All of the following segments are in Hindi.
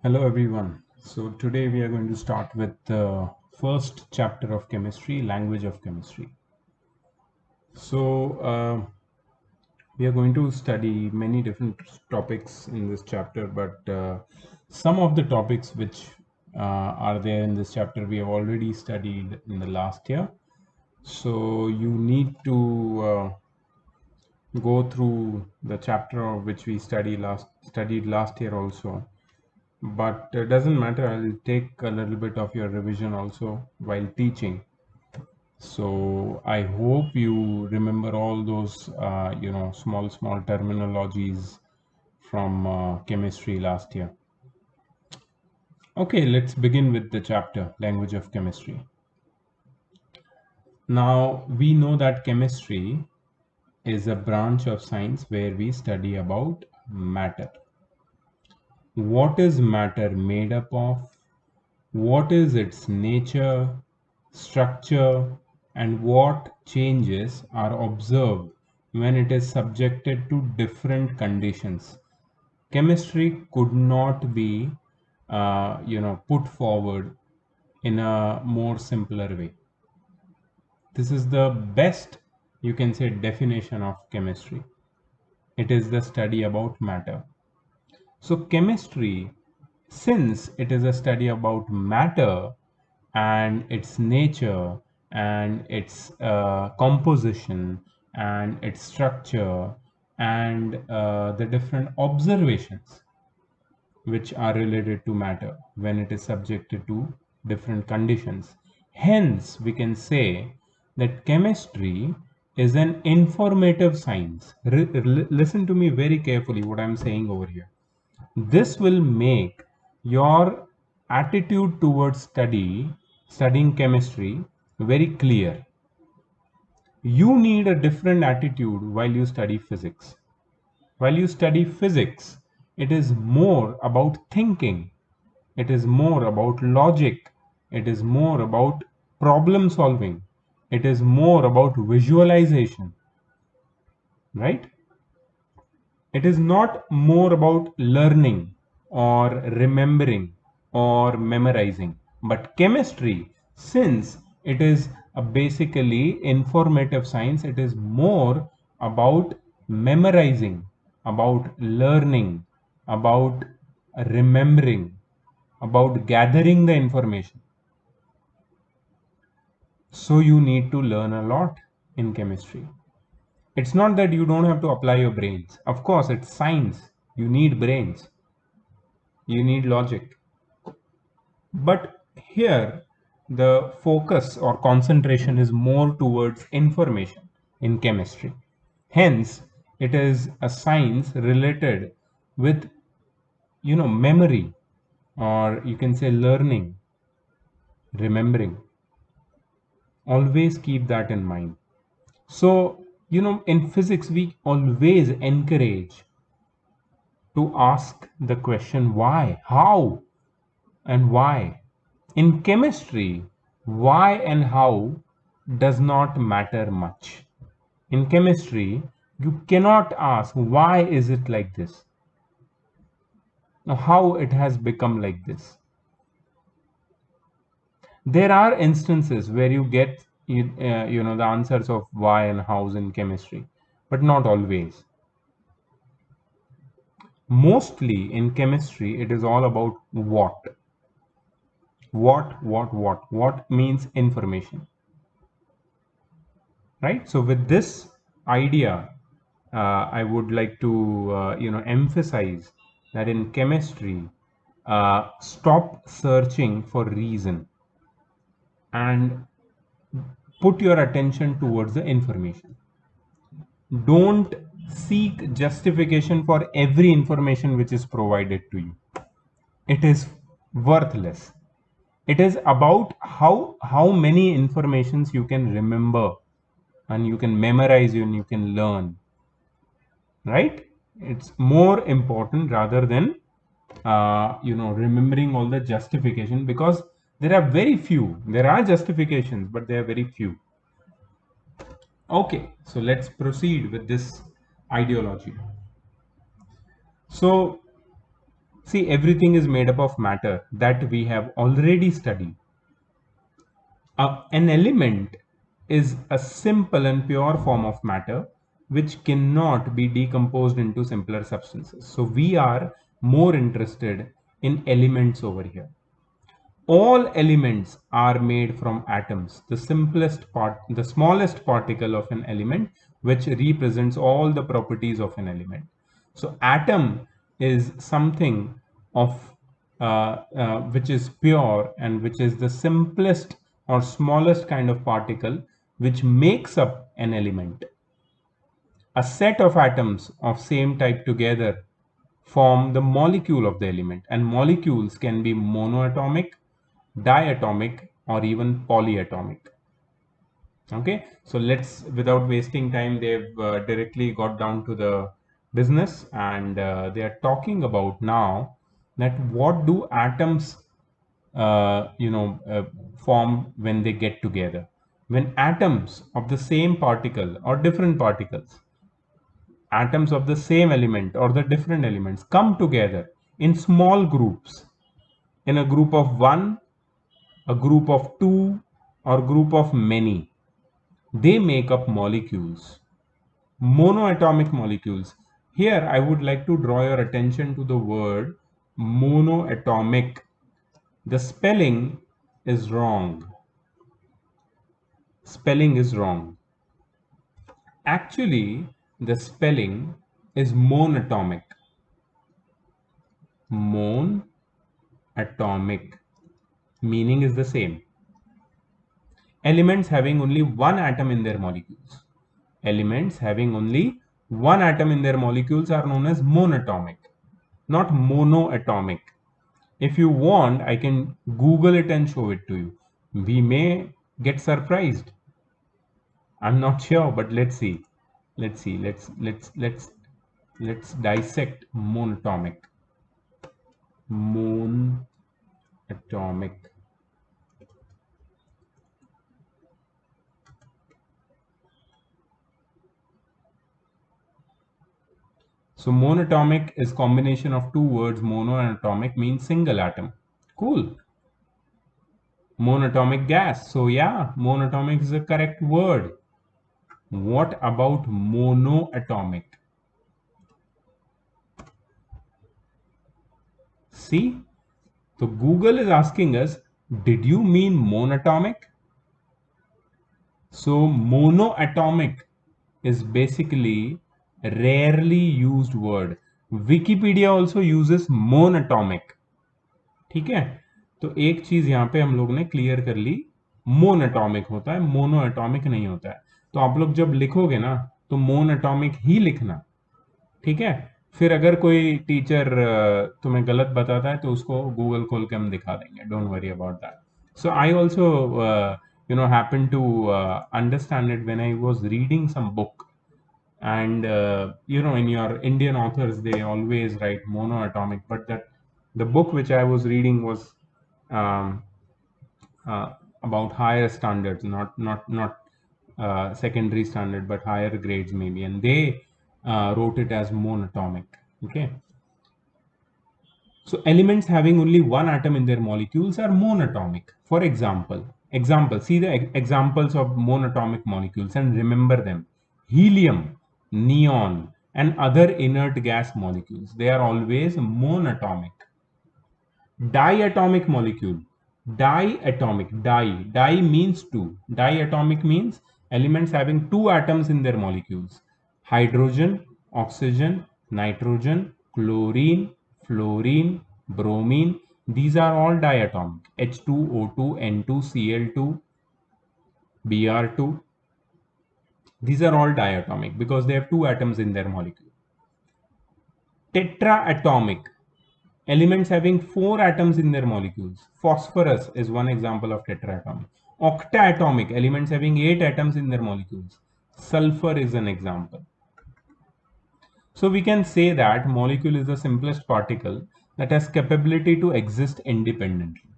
Hello everyone. So today we are going to start with the first chapter of chemistry, language of chemistry. So we are going to study many different topics in this chapter, but some of the topics which are there in this chapter we have already studied in the last year. So you need to go through the chapter of which we studied last year also, but it doesn't matter. I'll take a little bit of your revision also while teaching. So I hope you remember all those small terminologies from chemistry last year. Okay, let's begin with the chapter language of chemistry. Now we know that chemistry is a branch of science where we study about matter. What is matter made up of? What is its nature, structure, and what changes are observed when it is subjected to different conditions? Chemistry could not be, put forward in a more simpler way. This is the best, you can say, definition of chemistry. It is the study about matter. So, chemistry, since it is a study about matter and its nature and its composition and its structure and the different observations which are related to matter when it is subjected to different conditions. Hence, we can say that chemistry is an informative science. Listen to me very carefully what I'm saying over here. This will make your attitude towards studying chemistry very clear. You need a different attitude while you study physics. While you study physics, it is more about thinking, it is more about logic, it is more about problem solving, it is more about visualization, right? It is not more about learning or remembering or memorizing. But chemistry, since it is a basically informative science, it is more about memorizing, about learning, about remembering, about gathering the information. So you need to learn a lot in chemistry. It's not that you don't have to apply your brains. Of course, it's science. You need brains, you need logic. But here, the focus or concentration is more towards information in chemistry. Hence, it is a science related with, memory, or you can say learning, remembering. Always keep that in mind. So, in physics, we always encourage to ask the question why, how, and why. In chemistry, why and how does not matter much. In chemistry, you cannot ask why is it like this? Now, how it has become like this. There are instances where you get the answers of why and hows in chemistry, but not always. Mostly in chemistry, it is all about what. What means information, right? So with this idea, I would like to, emphasize that in chemistry, stop searching for reason and put your attention towards the information. Don't seek justification for every information which is provided to you. It is worthless. It is about how many informations you can remember and you can memorize and you can learn, right? It's more important rather than remembering all the justification, because there are very few. There are justifications, but they are very few. Okay, so let's proceed with this ideology. So See, everything is made up of matter that we have already studied. An element is a simple and pure form of matter which cannot be decomposed into simpler substances. So we are more interested in elements over here. All elements are made from atoms, the simplest part, the smallest particle of an element, which represents all the properties of an element. So atom is something of which is pure and which is the simplest or smallest kind of particle which makes up an element. A set of atoms of same type together form the molecule of the element, and molecules can be monoatomic, diatomic, or even polyatomic. Okay, so let's, without wasting time, they've directly got down to the business, and they are talking about now that what do atoms form when they get together. When atoms of the same particle or different particles, atoms of the same element or the different elements come together in small groups, in a group of one, a group of two, or group of many, they make up molecules, monoatomic molecules. Here I would like to draw your attention to the word monoatomic. The spelling is wrong. Spelling is wrong. Actually, the spelling is monatomic. Monatomic. Meaning is the same. Elements having only one atom in their molecules. Elements having only one atom in their molecules are known as monatomic, not monoatomic. If you want, I can Google it and show it to you. We may get surprised. I'm not sure, but let's see. Let's see. Let's dissect monatomic. Monatomic. So monatomic is combination of two words. Mono and atomic means single atom. Cool. Monatomic gas. So yeah, monatomic is the correct word. What about monoatomic? See, so Google is asking us, did you mean monatomic? So monoatomic is basically a rarely used word. Wikipedia also uses monatomic. ठीक है, तो एक चीज यहाँ पे हम लोग ने क्लियर कर ली, मोनोटॉमिक होता है, मोनोएटॉमिक नहीं होता है। तो आप लोग जब लिखोगे ना तो मोनोटॉमिक ही लिखना, ठीक है। फिर अगर कोई टीचर तुम्हें गलत बताता है तो उसको गूगल खोल के हम दिखा देंगे, don't worry about that. So I also happen to understand it when I was reading some book, and in your Indian authors they always write monoatomic, but that the book which I was reading was um, about higher standards, not secondary standard, but higher grades maybe, and they wrote it as monatomic. Okay, so elements having only one atom in their molecules are monatomic. For example, see the examples of monatomic molecules and remember them: helium, neon, and other inert gas molecules. They are always monatomic. Diatomic molecule. Di means two. Diatomic means elements having two atoms in their molecules. Hydrogen, oxygen, nitrogen, chlorine, fluorine, bromine. These are all diatomic. H2, O2, N2, Cl2, Br2. These are all diatomic because they have two atoms in their molecule. Tetraatomic. Elements having four atoms in their molecules. Phosphorus is one example of tetraatomic. Octaatomic, elements having 8 atoms in their molecules. Sulfur is an example. So we can say that molecule is the simplest particle that has capability to exist independently.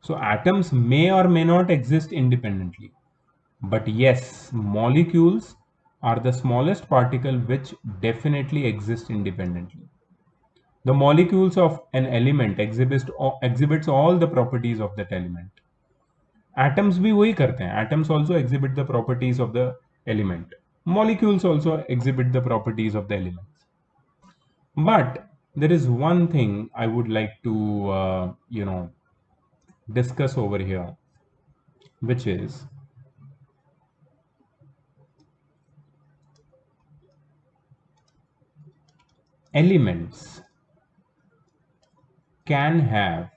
So atoms may or may not exist independently. But yes, molecules are the smallest particle which definitely exist independently. The molecules of an element exhibits all the properties of that element. Atoms भी वही करते हैं. Atoms also exhibit the properties of the element. Molecules also exhibit the properties of the elements. But there is one thing I would like to discuss over here, which is elements can have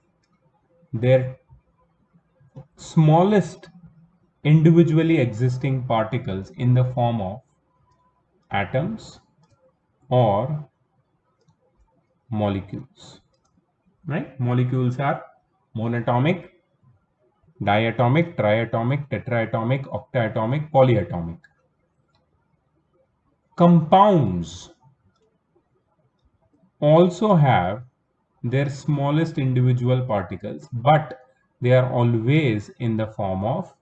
their smallest individually existing particles in the form of atoms or molecules, right? Molecules are monatomic, diatomic, triatomic, tetraatomic, octatomic, polyatomic. Compounds also have their smallest individual particles, but they are always in the form of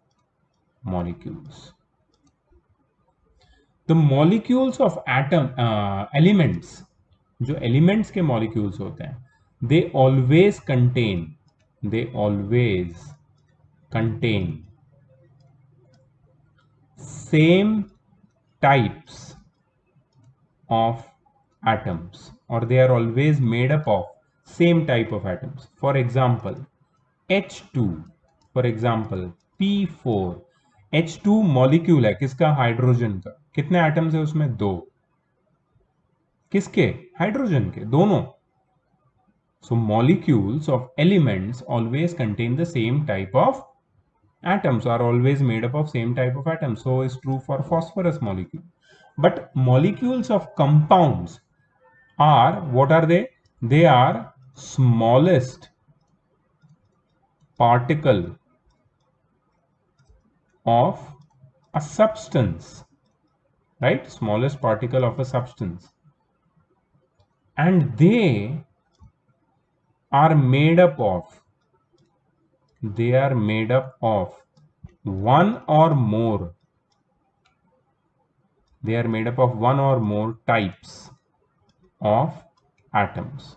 molecules. The molecules of elements, जो elements के molecules होते हैं, they always contain same types of atoms, or they are always made up of same type of atoms. For example, H2, for example P4. H2 molecule है किसका? हाइड्रोजन का. कितने एटम्स है उसमें? 2. किसके? हाइड्रोजन के, दोनों. So molecules of elements always contain the same type of atoms, are always made up of same type of atoms. So is true for phosphorus molecule. But molecules of compounds are, what are they? They are smallest particle of a substance, right? Smallest particle of a substance, and they are made up of one or more types of atoms,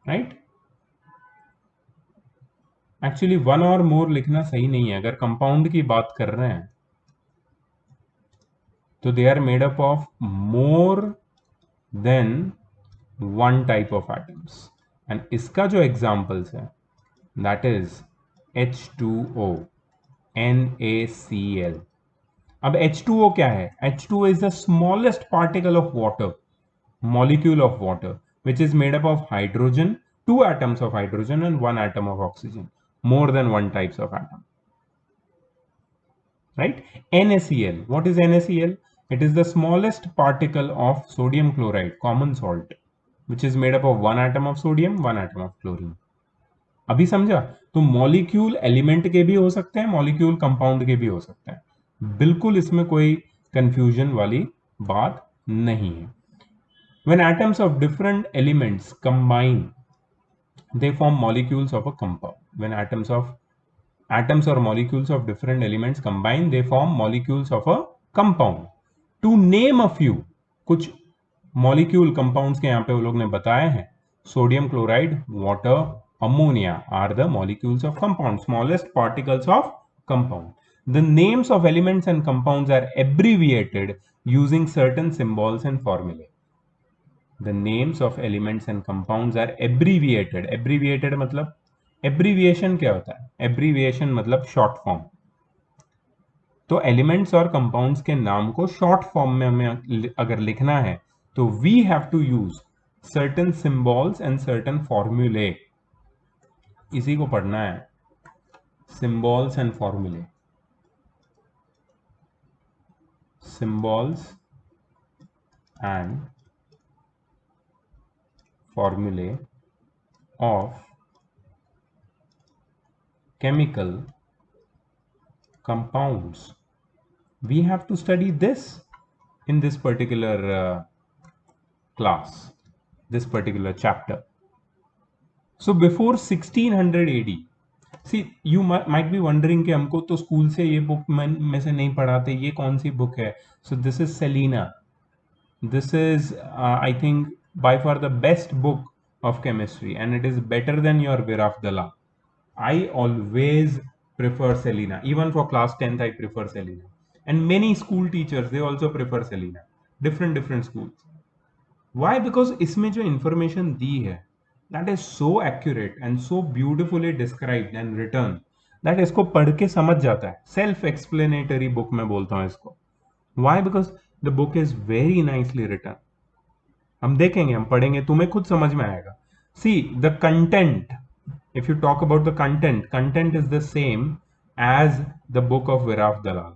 right? Actually one और मोर लिखना सही नहीं है. अगर कंपाउंड की बात कर रहे हैं तो they are made up of more than one type of atoms. And इसका जो एग्जांपल्स है दैट इज H2O, NaCl. अब H2O क्या है? H2O is the smallest particle of water, molecule of water, which is made up of hydrogen, 2 atoms of hydrogen and 1 atom of oxygen, more than 1 types of atom, right? NaCl, what is NaCl? It is the smallest particle of sodium chloride, common salt, which is made up of 1 atom of sodium, 1 atom of chlorine. अभी समझा? तो मॉलिक्यूल एलिमेंट के भी हो सकते हैं, मॉलिक्यूल कंपाउंड के भी हो सकते हैं. बिल्कुल इसमें कोई कंफ्यूजन वाली बात नहीं है. When atoms of different elements combine, they form molecules of a compound. When atoms or molecules of different elements combine, they form molecules of a compound. To name a few, कुछ molecule compounds के यहाँ पे वो लोग ने बताए हैं. Sodium chloride, water, ammonia are the molecules of compound, smallest particles of compound. The names of elements and compounds are abbreviated using certain symbols and formulae. The names of elements and compounds are abbreviated. Abbreviated मतलब abbreviation क्या होता है? Abbreviation मतलब short form. तो elements और compounds के नाम को short form में हमें अगर लिखना है तो we have to use certain symbols and certain formulae. इसी को पढ़ना है, symbols and formulae. Symbols and formulae of chemical compounds. We have to study this in this particular class, this particular chapter. So before 1600 AD, see, you might be wondering कि हमको तो स्कूल से ये बुक में से नहीं पढ़ाते, ये कौन सी बुक है? So this is Selena. This is I think by far the best book of chemistry, and it is better than your Viraf Dala. I always prefer Selena. Even for class 10th, I prefer Selena. And many school teachers, they also prefer Selena. Different schools. Why? Because इसमें जो information दी है, that is so accurate and so beautifully described and written that इसको पढ़ के समझ जाता है. Self explanatory book मैं बोलता हूँ इसको. Why? Because the book is very nicely written. हम देखेंगे, हम पढ़ेंगे, तुम्हें खुद समझ में आएगा. See the content. If you talk about the content is the same as the book of Viraf Dalal.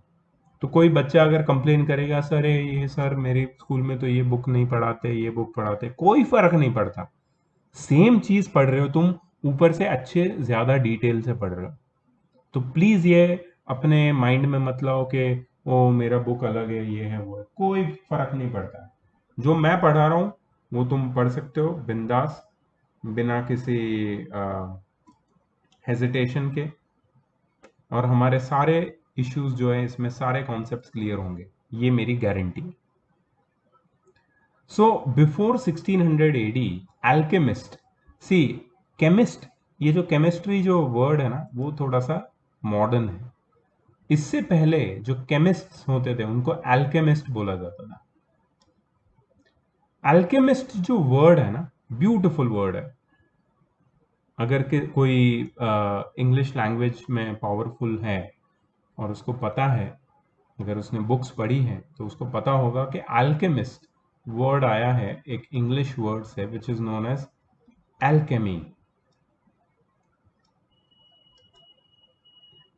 तो कोई बच्चा अगर कंप्लेन करेगा, सर ये सर मेरे स्कूल में तो ये बुक नहीं पढ़ाते, ये बुक पढ़ाते, कोई फर्क नहीं पड़ता. सेम चीज पढ़ रहे हो तुम, ऊपर से अच्छे ज्यादा डिटेल से पढ़ रहे हो. तो प्लीज ये अपने माइंड में मत लाओ कि ओ मेरा बुक अलग है, ये है वो है. कोई फर्क नहीं पड़ता है. जो मैं पढ़ा रहा हूँ वो तुम पढ़ सकते हो बिंदास, बिना किसी हेजिटेशन के. और हमारे सारे इश्यूज जो है इसमें सारे कॉन्सेप्ट्स क्लियर होंगे, ये मेरी गारंटी. So before 1600 AD alchemist, see chemist, ये जो केमिस्ट्री जो वर्ड है ना वो थोड़ा सा मॉडर्न है. इससे पहले जो केमिस्ट्स होते थे उनको अल्केमिस्ट बोला जाता था. अल्केमिस्ट जो वर्ड है ना, ब्यूटीफुल वर्ड है. अगर कोई इंग्लिश लैंग्वेज में पावरफुल है और उसको पता है, अगर उसने बुक्स पढ़ी हैं तो उसको पता होगा कि अल्केमिस्ट वर्ड आया है एक इंग्लिश वर्ड से which is known as alchemy.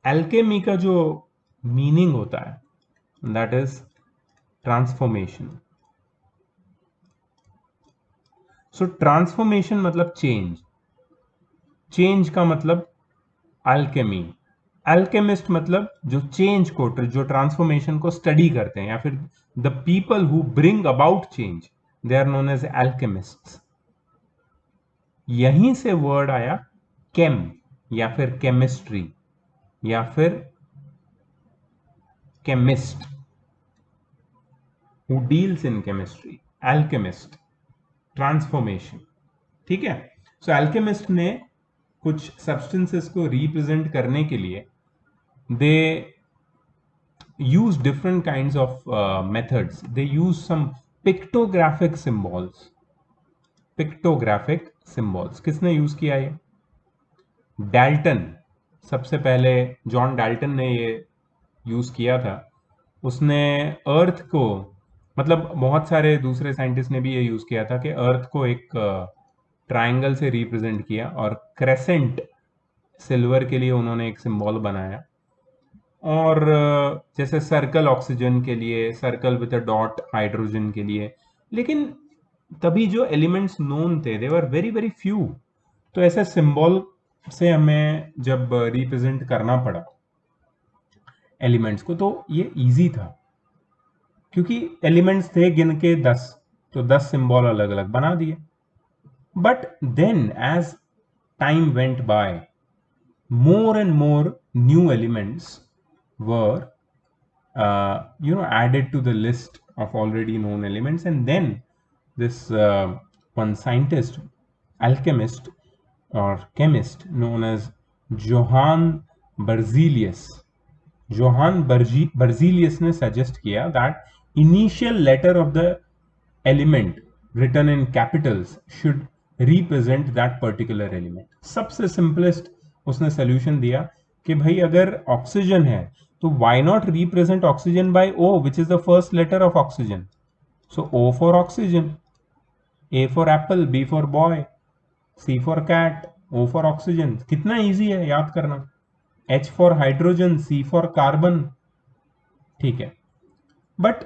Alchemy का जो मीनिंग होता है that is transformation. So transformation मतलब चेंज. चेंज का मतलब अल्केमी. अल्केमिस्ट मतलब जो चेंज को, जो ट्रांसफॉर्मेशन को स्टडी करते हैं, या फिर the people who bring about change, they are known as alchemists. यहीं से वर्ड आया केम, या फिर केमिस्ट्री, या फिर chemist who deals in chemistry. Alchemist, transformation. ठीक है. सो अल्केमिस्ट ने कुछ सब्सटेंसेस को रिप्रेजेंट करने के लिए दे use different kinds of methods. They use some pictographic symbols. Pictographic symbols किसने यूज किया ये? डाल्टन. सबसे पहले जॉन डाल्टन ने ये यूज किया था. उसने अर्थ को, मतलब बहुत सारे दूसरे साइंटिस्ट ने भी ये यूज किया था कि अर्थ को एक ट्रायंगल से रिप्रेजेंट किया, और क्रेसेंट सिल्वर के लिए उन्होंने एक सिंबल बनाया. और जैसे सर्कल ऑक्सीजन के लिए, circle with a dot hydrogen के लिए. लेकिन तभी जो एलिमेंट्स नोन थे दे वर वेरी वेरी फ्यू. तो ऐसे सिंबल से हमें जब रिप्रेजेंट करना पड़ा एलिमेंट्स को, तो ये इजी था क्योंकि एलिमेंट्स थे गिन के 10, तो 10 सिंबल अलग अलग बना दिए. But then as time went by, more and more new elements were added to the list of already known elements. And then this one scientist, alchemist or chemist known as Johann Berzelius, Berzelius ने suggest किया that initial letter of the element written in capitals should represent that particular element. सबसे simplest उसने सोल्यूशन दिया कि भाई अगर ऑक्सीजन है तो why not represent oxygen by O, which is the first letter of oxygen. So O for oxygen, A for apple, B for boy, C for cat, O for oxygen. कितना इजी है याद करना. H for hydrogen, C for carbon. ठीक है. बट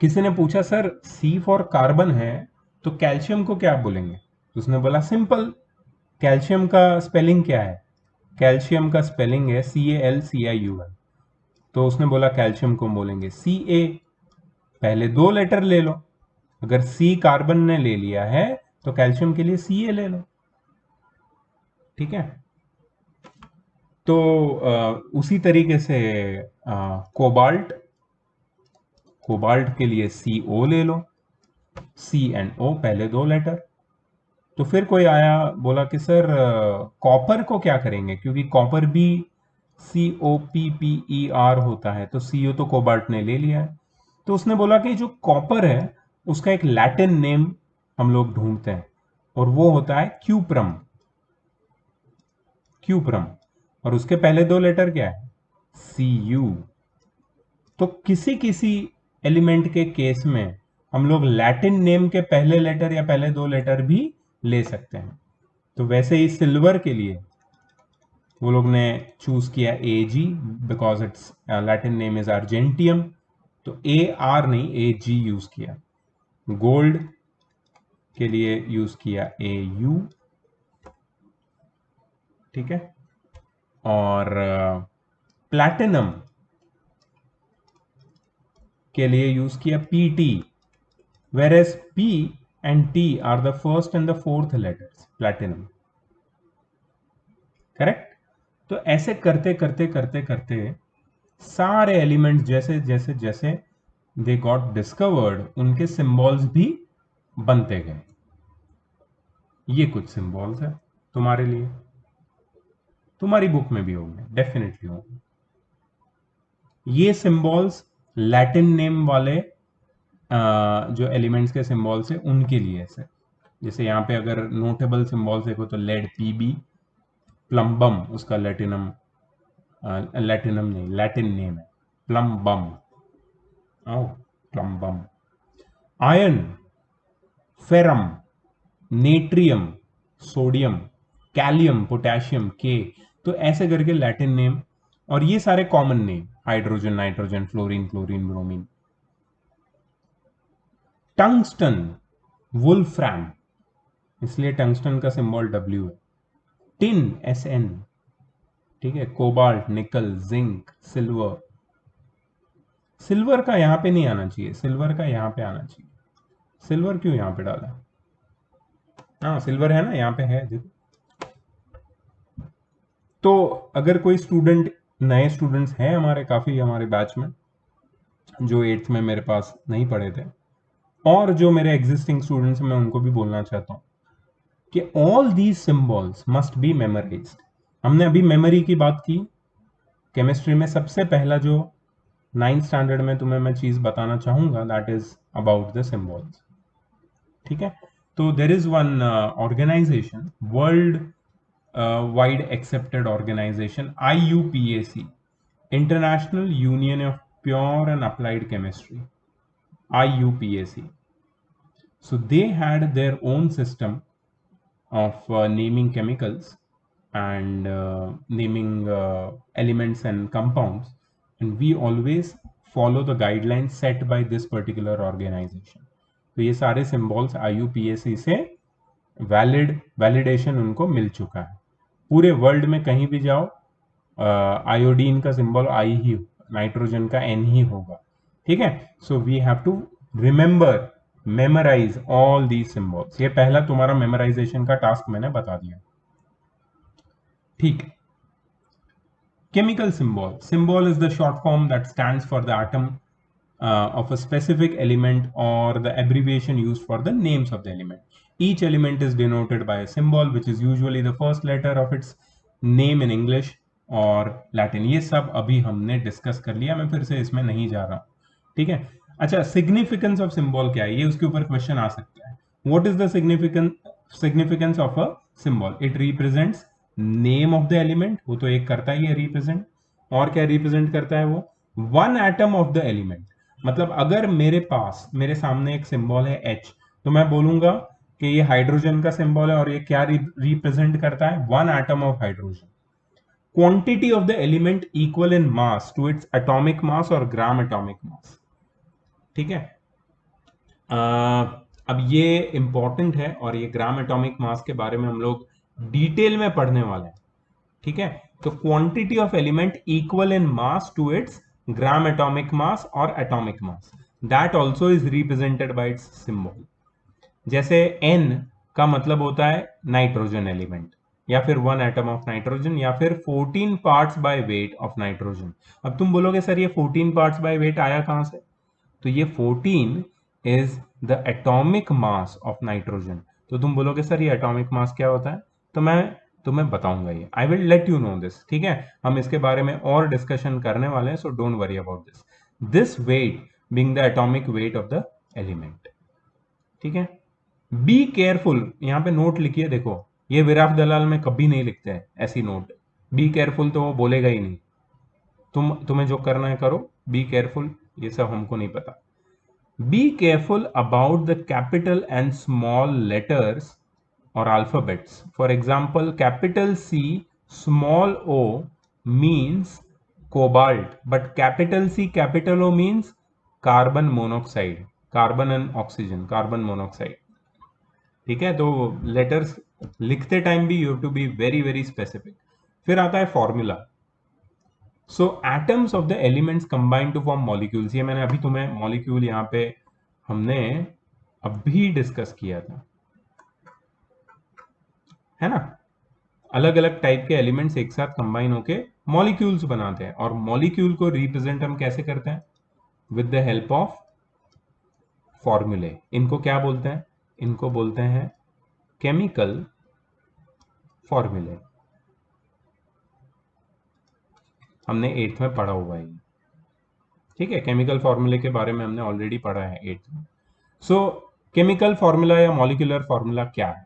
किसी ने पूछा सर C फॉर कार्बन है तो कैल्शियम को क्या बोलेंगे? तो उसने बोला सिंपल, कैल्शियम का स्पेलिंग क्या है? कैल्शियम का स्पेलिंग है CALCIUM. तो उसने बोला कैल्शियम को बोलेंगे Ca. पहले 2 लेटर ले लो. अगर C कार्बन ने ले लिया है तो कैल्शियम के लिए Ca ले लो. ठीक है. तो उसी तरीके से कोबाल्ट के लिए CO ले लो. CNO पहले 2 लेटर। तो फिर कोई आया बोला कि सर कॉपर को क्या करेंगे, क्योंकि कॉपर भी COPPER होता है, तो CO तो कोबाल्ट ने ले लिया है। तो उसने बोला कि जो कॉपर है उसका एक लैटिन नेम हम लोग ढूंढते हैं, और वो होता है क्यूप्रम। क्यूप्रम, और उसके पहले 2 लेटर क्या है? CU। तो किसी किसी एलिमेंट के केस में हम लोग लैटिन नेम के पहले लेटर या पहले 2 लेटर भी ले सकते हैं। तो वैसे ही सिल्वर के लिए वो लोग ने चूज किया AG, because it's Latin name is argentum, तो AR नहीं AG यूज किया। गोल्ड के लिए यूज किया AU, ठीक है। और प्लैटिनम के लिए यूज किया PT, whereas P and T are the first and the fourth letters, platinum, correct. तो ऐसे करते करते करते करते सारे एलिमेंट्स जैसे जैसे जैसे दे गॉट डिस्कवर्ड, उनके सिंबल्स भी बनते गए। ये कुछ सिंबल्स है तुम्हारे लिए, तुम्हारी बुक में भी होंगे, डेफिनेटली होंगे। ये सिंबल्स लैटिन नेम वाले जो एलिमेंट्स के सिंबल्स है उनके लिए है। जैसे यहाँ पे अगर नोटेबल सिंबल्स देखो तो लेड PB, प्लम्बम उसका लैटिनम लैटिनम नहीं लैटिन नेम है, plumbum. Oh, plumbum. Iron, ferrum, natrium, sodium, kalium, potassium, K. तो ऐसे करके लैटिन नेम, और ये सारे common name, hydrogen, nitrogen, fluorine, chlorine, bromine. Tungsten, wolfram, इसलिए टंगस्टन का सिंबल W है। टिन, SN, ठीक है। कोबाल्ट, निकल, जिंक, सिल्वर। सिल्वर का यहां पे नहीं आना चाहिए, सिल्वर का यहां पे आना चाहिए। सिल्वर क्यों यहां पे डाला? हाँ सिल्वर है ना, यहाँ पे है देखो। तो अगर कोई स्टूडेंट, नए स्टूडेंट्स हैं हमारे काफी हमारे बैच में, जो 8th में मेरे पास नहीं पढ़े थे, और जो मेरे एग्जिस्टिंग स्टूडेंट्स, मैं उनको भी बोलना चाहता हूँ कि all these symbols must be memorised. हमने अभी मेमोरी की बात की। केमिस्ट्री में सबसे पहला जो 9th स्टैंडर्ड में तुम्हें मैं चीज बताना चाहूंगा, that is about the symbols, ठीक है। तो there is one organisation, world wide accepted organisation, IUPAC, international union of pure and applied chemistry, IUPAC. So they had their own system of naming chemicals and naming elements and compounds, and we always follow the guidelines set by this particular organization. तो ये सारे symbols IUPAC से वैलिडेशन उनको मिल चुका है। पूरे वर्ल्ड में कहीं भी जाओ, आयोडीन का सिंबल I ही, नाइट्रोजन का N ही होगा, ठीक है। So we have to remember, memorise all these symbols. ये पहला तुम्हारा मेमोराइजेशन का टास्क मैंने बता दिया, ठीक है। Chemical symbol. Symbol is the short form that stands for the atom of a specific element, or the abbreviation used for the names of the element. Each element is denoted by a symbol, which is usually the first letter of its name in English और Latin. ये सब अभी हमने डिस्कस कर लिया, मैं फिर से इसमें नहीं जा रहा, ठीक है। अच्छा, सिग्निफिकेंस ऑफ सिंबल क्या है, ये उसके ऊपर क्वेश्चन आ सकता है। What is the significance of a symbol? It represents name of the element, वो तो एक करता ही है रिप्रेजेंट, और क्या रिप्रेजेंट करता है वो? One atom of the element. मतलब अगर मेरे पास, मेरे सामने एक सिंबल है H, तो मैं बोलूंगा कि ये हाइड्रोजन का सिंबल है, और ये क्या रिप्रेजेंट करता है? One atom of hydrogen. Quantity of the element equal in mass to its atomic mass और ग्राम एटॉमिक मास, ठीक है। अब ये इंपॉर्टेंट है, और ये ग्राम एटॉमिक मास के बारे में हम लोग डिटेल में पढ़ने वाले हैं, ठीक है। तो quantity of element equal in mass to its gram atomic mass और atomic mass, that also is represented by its symbol. जैसे N का मतलब होता है नाइट्रोजन एलिमेंट, या फिर वन एटम ऑफ नाइट्रोजन, या फिर 14 parts by weight of nitrogen. अब तुम बोलोगे सर ये 14 पार्ट्स बाय वेट आया कहां से? तो ये 14 is the atomic mass of nitrogen. तो तुम बोलोगे सर ये एटॉमिक मास क्या होता है, तो मैं तुम्हें बताऊंगा ये, I will let you know this, ठीक है। हम इसके बारे में और डिस्कशन करने वाले हैं, so don't worry about this. This weight being the atomic weight of the element, ठीक है। बी केयरफुल, यहाँ पे नोट लिखिए, देखो ये विराट दलाल में कभी नहीं लिखते हैं ऐसी नोट। बी केयरफुल तो वो बोलेगा ही नहीं, तुम्हें जो करना है करो, बी केयरफुल ये सब हमको नहीं पता। Be careful about the capital and small letters or alphabets. For example, capital C, small o means cobalt, but capital C, capital O means carbon monoxide, carbon and oxygen, carbon monoxide. ठीक है, तो लेटर्स लिखते टाइम भी you have to be very very specific. फिर आता है formula. So atoms of the elements combine to form molecules, ये मैंने अभी तुम्हें मॉलिक्यूल यहाँ पे हमने अभी डिस्कस किया था, है ना। अलग अलग टाइप के एलिमेंट्स एक साथ कंबाइन होके मॉलिक्यूल्स बनाते हैं, और मॉलिक्यूल को रिप्रेजेंट हम कैसे करते हैं, विद द हेल्प ऑफ फॉर्मूले। इनको क्या बोलते हैं, इनको बोलते हैं केमिकल फॉर्मूले। हमने 8th में पढ़ा हुआ है, ठीक है। केमिकल फॉर्मूले के बारे में हमने ऑलरेडी पढ़ा है 8th में। सो केमिकल फॉर्मूला या मॉलिक्यूलर फॉर्मूला क्या है,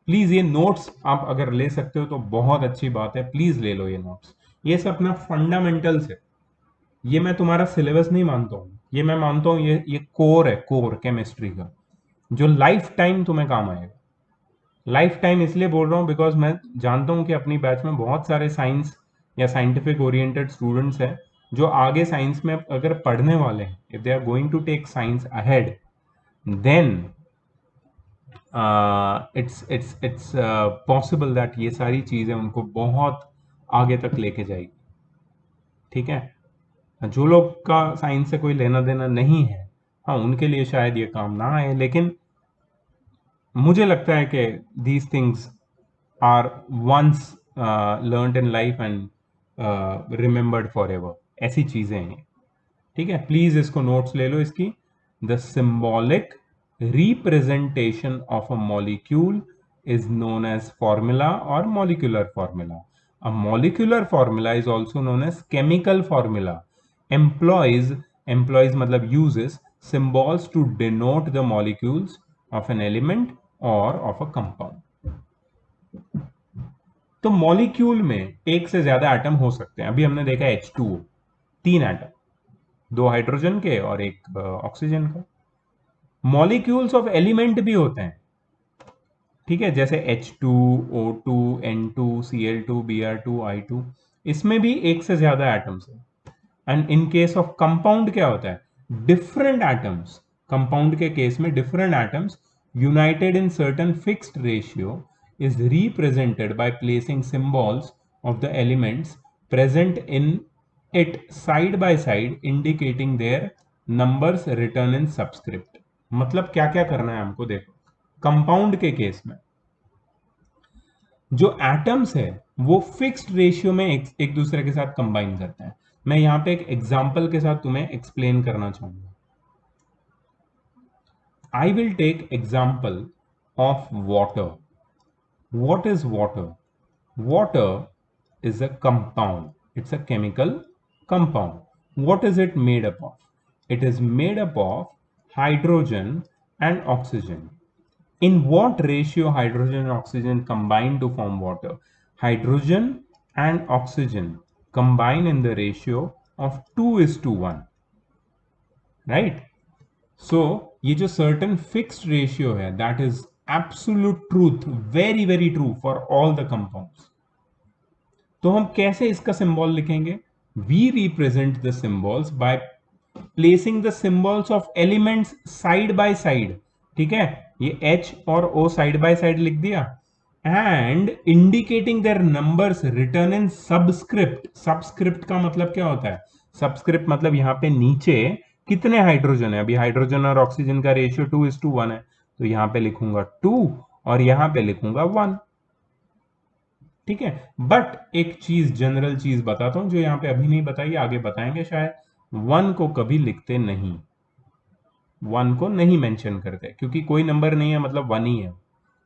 प्लीज ये नोट्स आप अगर ले सकते हो तो बहुत अच्छी बात है, प्लीज ले लो ये नोट्स। ये सब अपना फंडामेंटल्स है, ये मैं तुम्हारा सिलेबस नहीं मानता हूँ, ये मैं मानता हूँ ये कोर है, कोर केमिस्ट्री का, जो लाइफ टाइम तुम्हें काम आएगा। लाइफ टाइम इसलिए बोल रहा हूँ बिकॉज मैं जानता हूँ कि अपनी बैच में बहुत सारे साइंस या साइंटिफिक ओरिएंटेड स्टूडेंट्स हैं जो आगे साइंस में अगर पढ़ने वाले हैं, if they are going to take science ahead, then it's possible that ये सारी चीजें उनको बहुत आगे तक लेके जाएगी, ठीक है। जो लोग का साइंस से कोई लेना देना नहीं है, हाँ उनके लिए शायद ये काम ना आए, लेकिन मुझे लगता है कि these things are once learned in life and remembered for ever, ऐसी चीजें हैं, ठीक है। प्लीज इसको नोट्स ले लो इसकी। The symbolic representation of a molecule is known as formula or molecular formula. A molecular formula is also known as chemical formula. Employs मतलब uses symbols to denote the molecules of an element or of a compound. तो मॉलिक्यूल में एक से ज्यादा एटम हो सकते हैं। अभी हमने देखा H2O, 3 एटम, 2 हाइड्रोजन के और एक ऑक्सीजन का। मॉलिक्यूल्स ऑफ एलिमेंट भी होते हैं, ठीक है, जैसे H2, O2, N2, Cl2, Br2, I2, इसमें भी एक से ज्यादा एटम्स है। And in case of compound क्या होता है, डिफरेंट एटम्स, कंपाउंड के केस में different atoms United in certain fixed ratio is represented by placing symbols of the elements present in it side by side indicating their numbers written in subscript। मतलब क्या क्या करना है हमको, देखो कंपाउंड के केस में जो एटम्स है वो फिक्स्ड रेशियो में एक दूसरे के साथ कंबाइन करते हैं। मैं यहां पे एक एग्जांपल के साथ तुम्हें एक्सप्लेन करना चाहूंगा। I will take example of water. What is water? Water is a compound. It's a chemical compound. What is it made up of? It is made up of hydrogen and oxygen. In what ratio hydrogen and oxygen combine to form water? Hydrogen and oxygen combine in the ratio of 2:1. Right? So ये जो certain fixed ratio है, that is absolute truth, very very true for all the compounds. तो हम कैसे इसका सिंबल लिखेंगे, we represent the symbols by placing the symbols of elements side by side, ठीक है। ये H और O साइड बाय साइड लिख दिया, and indicating their numbers written in subscript. Subscript का मतलब क्या होता है, सबस्क्रिप्ट मतलब यहाँ पे नीचे कितने हाइड्रोजन है। अभी हाइड्रोजन और ऑक्सीजन का रेशियो 2:1 है, तो यहां पे लिखूंगा 2 और यहां पे लिखूंगा 1, ठीक है। बट एक चीज, जनरल चीज बताता हूं जो यहां पे अभी नहीं बताई, आगे बताएंगे शायद। 1 को कभी लिखते नहीं, वन को नहीं मेंशन करते, क्योंकि कोई नंबर नहीं है मतलब वन ही है।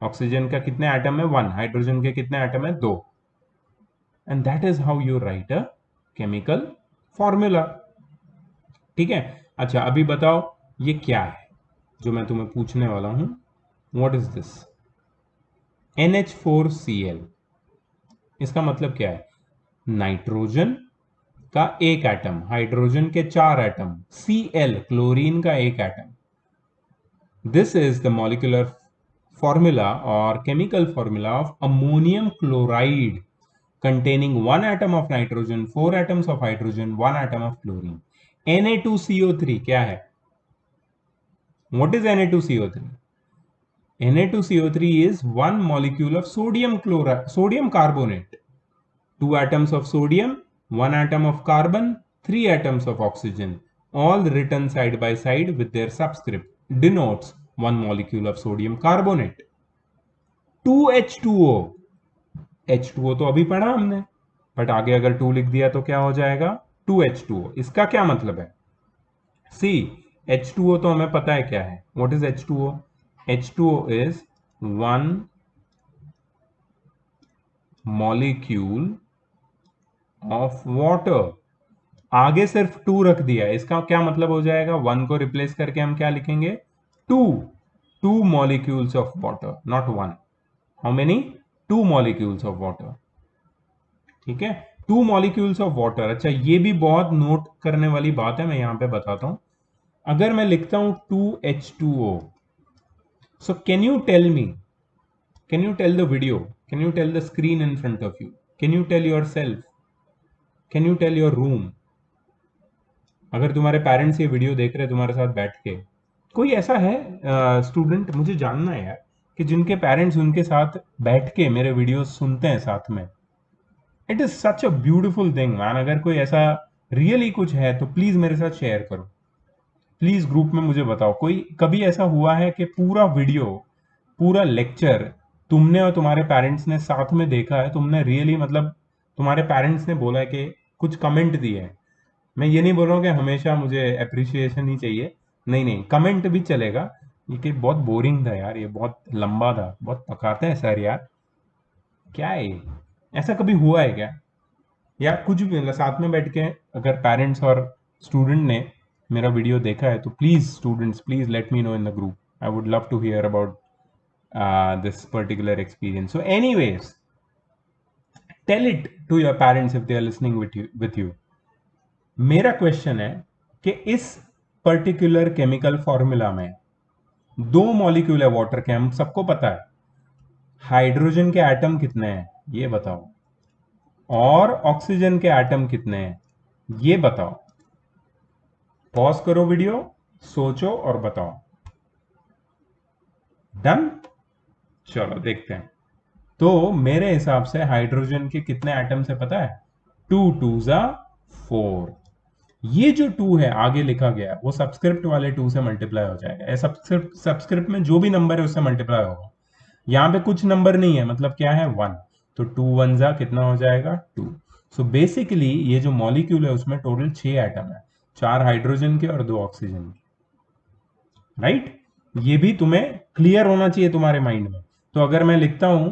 ऑक्सीजन का कितने एटम है, वन। हाइड्रोजन के कितने एटम है, दो। And that is how you right a chemical formula. ठीक है। अच्छा अभी बताओ ये क्या है जो मैं तुम्हें पूछने वाला हूं, व्हाट इज दिस? NH4Cl, इसका मतलब क्या है? नाइट्रोजन का एक एटम, हाइड्रोजन के चार एटम, Cl क्लोरीन का एक atom. This is the molecular formula or chemical formula of ammonium chloride containing one atom of nitrogen, four atoms of hydrogen, one atom of chlorine. Na2CO3 क्या है? What is Na2CO3? Na2CO3 is one molecule of sodium chloride, sodium carbonate. Two atoms of sodium, one atom of carbon, three atoms of oxygen, all written side by side with their subscript, denotes one molecule of sodium carbonate. 2H2O, H2O तो अभी पढ़ा हमने, बट आगे अगर 2 लिख दिया तो क्या हो जाएगा? 2H2O। इसका क्या मतलब है? सी, H2O तो हमें पता है क्या है। What is H2O? H2O is one molecule of water. आगे सिर्फ 2 रख दिया, इसका क्या मतलब हो जाएगा? 1 को रिप्लेस करके हम क्या लिखेंगे? 2। 2 molecules of water, not 1। How many? 2 molecules of water. ठीक है, 2 मॉलिक्यूल्स ऑफ वाटर। अच्छा ये भी बहुत नोट करने वाली बात है, मैं यहां पे बताता हूं। अगर मैं लिखता हूं 2H2O, so can you tell me, can you tell the video, can you tell the screen in front of you, can you tell yourself, can you tell your room, अगर तुम्हारे पेरेंट्स ये वीडियो देख रहे हैं तुम्हारे साथ बैठ के, कोई ऐसा है स्टूडेंट, मुझे जानना है यार, कि जिनके पेरेंट्स उनके साथ बैठ के मेरे वीडियो सुनते हैं साथ में। It is such a beautiful thing man. अगर कोई ऐसा रियली कुछ है तो प्लीज मेरे साथ शेयर करो, प्लीज ग्रुप में मुझे बताओ। कोई कभी ऐसा हुआ है कि पूरा वीडियो, पूरा लेक्चर तुमने और तुम्हारे पेरेंट्स ने साथ में देखा है, तुमने रियली मतलब तुम्हारे पेरेंट्स ने बोला है कि कुछ कमेंट दिए है? मैं ये नहीं बोल रहा हूँ कि हमेशा मुझे अप्रिसिएशन ही चाहिए, नहीं नहीं, कमेंट भी चलेगा। ये कि बहुत बोरिंग था यार, ये बहुत लंबा था, बहुत पकाते हैं सर यार, क्या है ये? ऐसा कभी हुआ है क्या? या कुछ भी मतलब साथ में बैठ के अगर पेरेंट्स और स्टूडेंट ने मेरा वीडियो देखा है तो please students, please let me know in the group. I would love to hear about this particular experience. So anyways, tell it to your parents if they are listening with you. मेरा क्वेश्चन है कि इस पर्टिकुलर केमिकल फॉर्मूला में दो मॉलिक्यूल है वाटर के, हम सबको पता है। हाइड्रोजन के एटम कितने हैं ये बताओ, और ऑक्सीजन के एटम कितने हैं ये बताओ। पॉज करो वीडियो, सोचो और बताओ। डन? चलो देखते हैं। तो मेरे हिसाब से हाइड्रोजन के कितने एटम्स है पता है? 2 2 जा 4। ये जो 2 है आगे लिखा गया वो सबस्क्रिप्ट वाले 2 से मल्टीप्लाई हो जाएगा। सबस्क्रिप्ट में जो भी नंबर है उससे मल्टीप्लाई होगा। यहाँ पे कुछ नंबर नहीं है, मतलब क्या है? 1। तो 2 1 जा कितना हो जाएगा? 2। सो बेसिकली ये जो मॉलिक्यूल है उसमें टोटल 6 एटम है, 4 हाइड्रोजन के और 2 ऑक्सीजन के। राइट? ये भी तुम्हें क्लियर होना चाहिए तुम्हारे माइंड में। तो अगर मैं लिखता हूं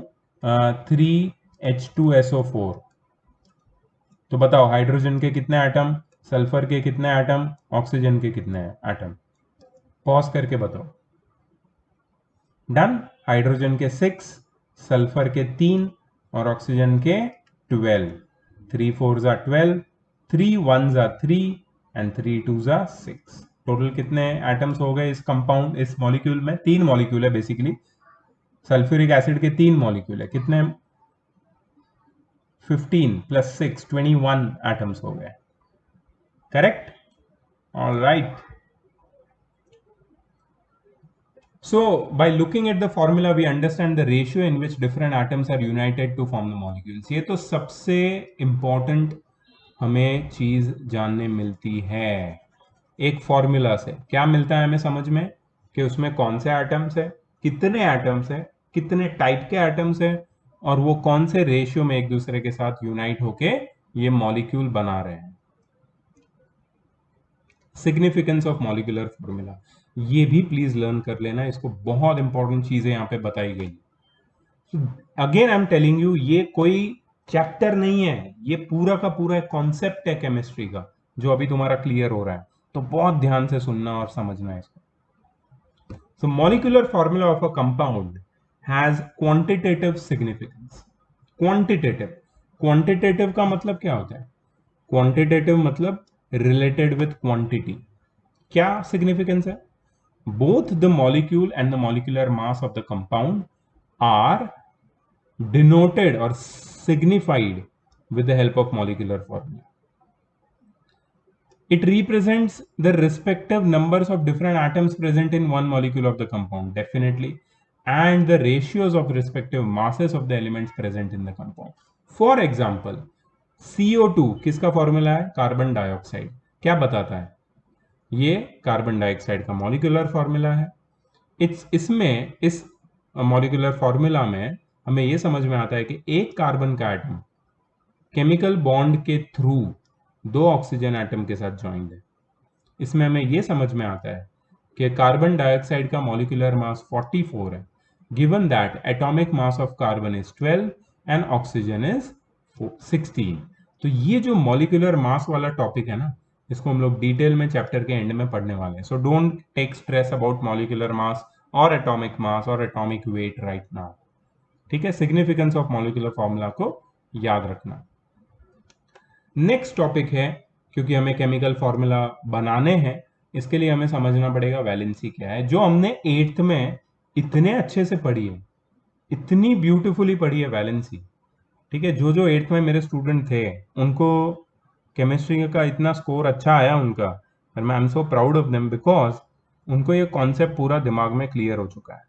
3H2SO4, तो बताओ हाइड्रोजन के कितने एटम, सल्फर के कितने एटम, ऑक्सीजन के कितने एटम? पॉज करके बताओ। डन? हाइड्रोजन के 6, सल्फर के 3 और ऑक्सीजन के 12। 3 4 जा 12, 3 1 जा 3 एंड 3 2 जा 6। टोटल कितने एटम्स हो गए इस कंपाउंड, इस मॉलिक्यूल में? 3 मॉलिक्यूल है बेसिकली। सल्फ्यूरिक एसिड के 3 मॉलिक्यूल है, कितने? 15 प्लस 6 21 एटम्स हो गए। Correct? All right. So, by looking at the formula, we understand the ratio in which different atoms are united to form the molecules. ये तो सबसे important हमें चीज जानने मिलती है एक फॉर्मूला से। क्या मिलता है हमें समझ में? कि उसमें कौन से एटम्स है, कितने एटम्स है, कितने टाइप के एटम्स है, और वो कौन से रेशियो में एक दूसरे के साथ यूनाइट होके ये मॉलिक्यूल बना रहे हैं। सिग्निफिकेंस ऑफ मॉलिक्यूलर फॉर्मूला, ये भी प्लीज लर्न कर लेना, इसको बहुत इंपॉर्टेंट चीजें यहाँ पे बताई गई। Again I am telling you, ये कोई चैप्टर नहीं है, ये पूरा का पूरा एक कॉन्सेप्ट है केमिस्ट्री का जो अभी तुम्हारा क्लियर हो रहा है, तो बहुत ध्यान से सुनना और समझना है इसको। So molecular formula of a compound has quantitative significance. Quantitative, quantitative का मतलब क्या होता है? Quantitative मतलब related with quantity. क्या significance है? Both the molecule and the molecular mass of the compound are denoted or signified with the help of molecular formula. It represents the respective numbers of different atoms present in one molecule of the compound, definitely, and the ratios of respective masses of the elements present in the compound. For example, CO2 किसका फॉर्मूला है? Carbon dioxide. क्या बताता है? ये कार्बन डाइऑक्साइड का मॉलिक्यूलर फॉर्मूला है। इसमें इस मॉलिक्यूलर फॉर्मूला में हमें यह समझ में आता है कि एक कार्बन का एटम केमिकल बॉन्ड के थ्रू 2 ऑक्सीजन एटम के साथ ज्वाइंड है। इसमें हमें यह समझ में आता है कि कार्बन डाइऑक्साइड का मॉलिक्यूलर मास 44 है, given that atomic mass of carbon is 12 and oxygen is 16। तो ये जो मॉलिक्यूलर मास वाला टॉपिक है ना, इसको हम लोग डिटेल में चैप्टर के एंड में पढ़ने वाले हैं। So don't take stress about molecular mass और एटॉमिक मास और एटॉमिक वेट राइट नाउ, ठीक है? सिग्निफिकेंस ऑफ मॉलिक्यूलर फॉर्मूला को याद रखना। नेक्स्ट टॉपिक है, क्योंकि हमें केमिकल फॉर्मूला बनाने हैं, इसके लिए हमें समझना पड़ेगा वैलेंसी क्या है, जो हमने 8th में इतने अच्छे से पढ़ी है, इतनी ब्यूटीफुली पढ़ी है वैलेंसी, ठीक है? जो 8th में मेरे स्टूडेंट थे उनको केमिस्ट्री का इतना स्कोर अच्छा आया उनका, और मैं I am so proud of them because उनको ये कॉन्सेप्ट पूरा दिमाग में क्लियर हो चुका है,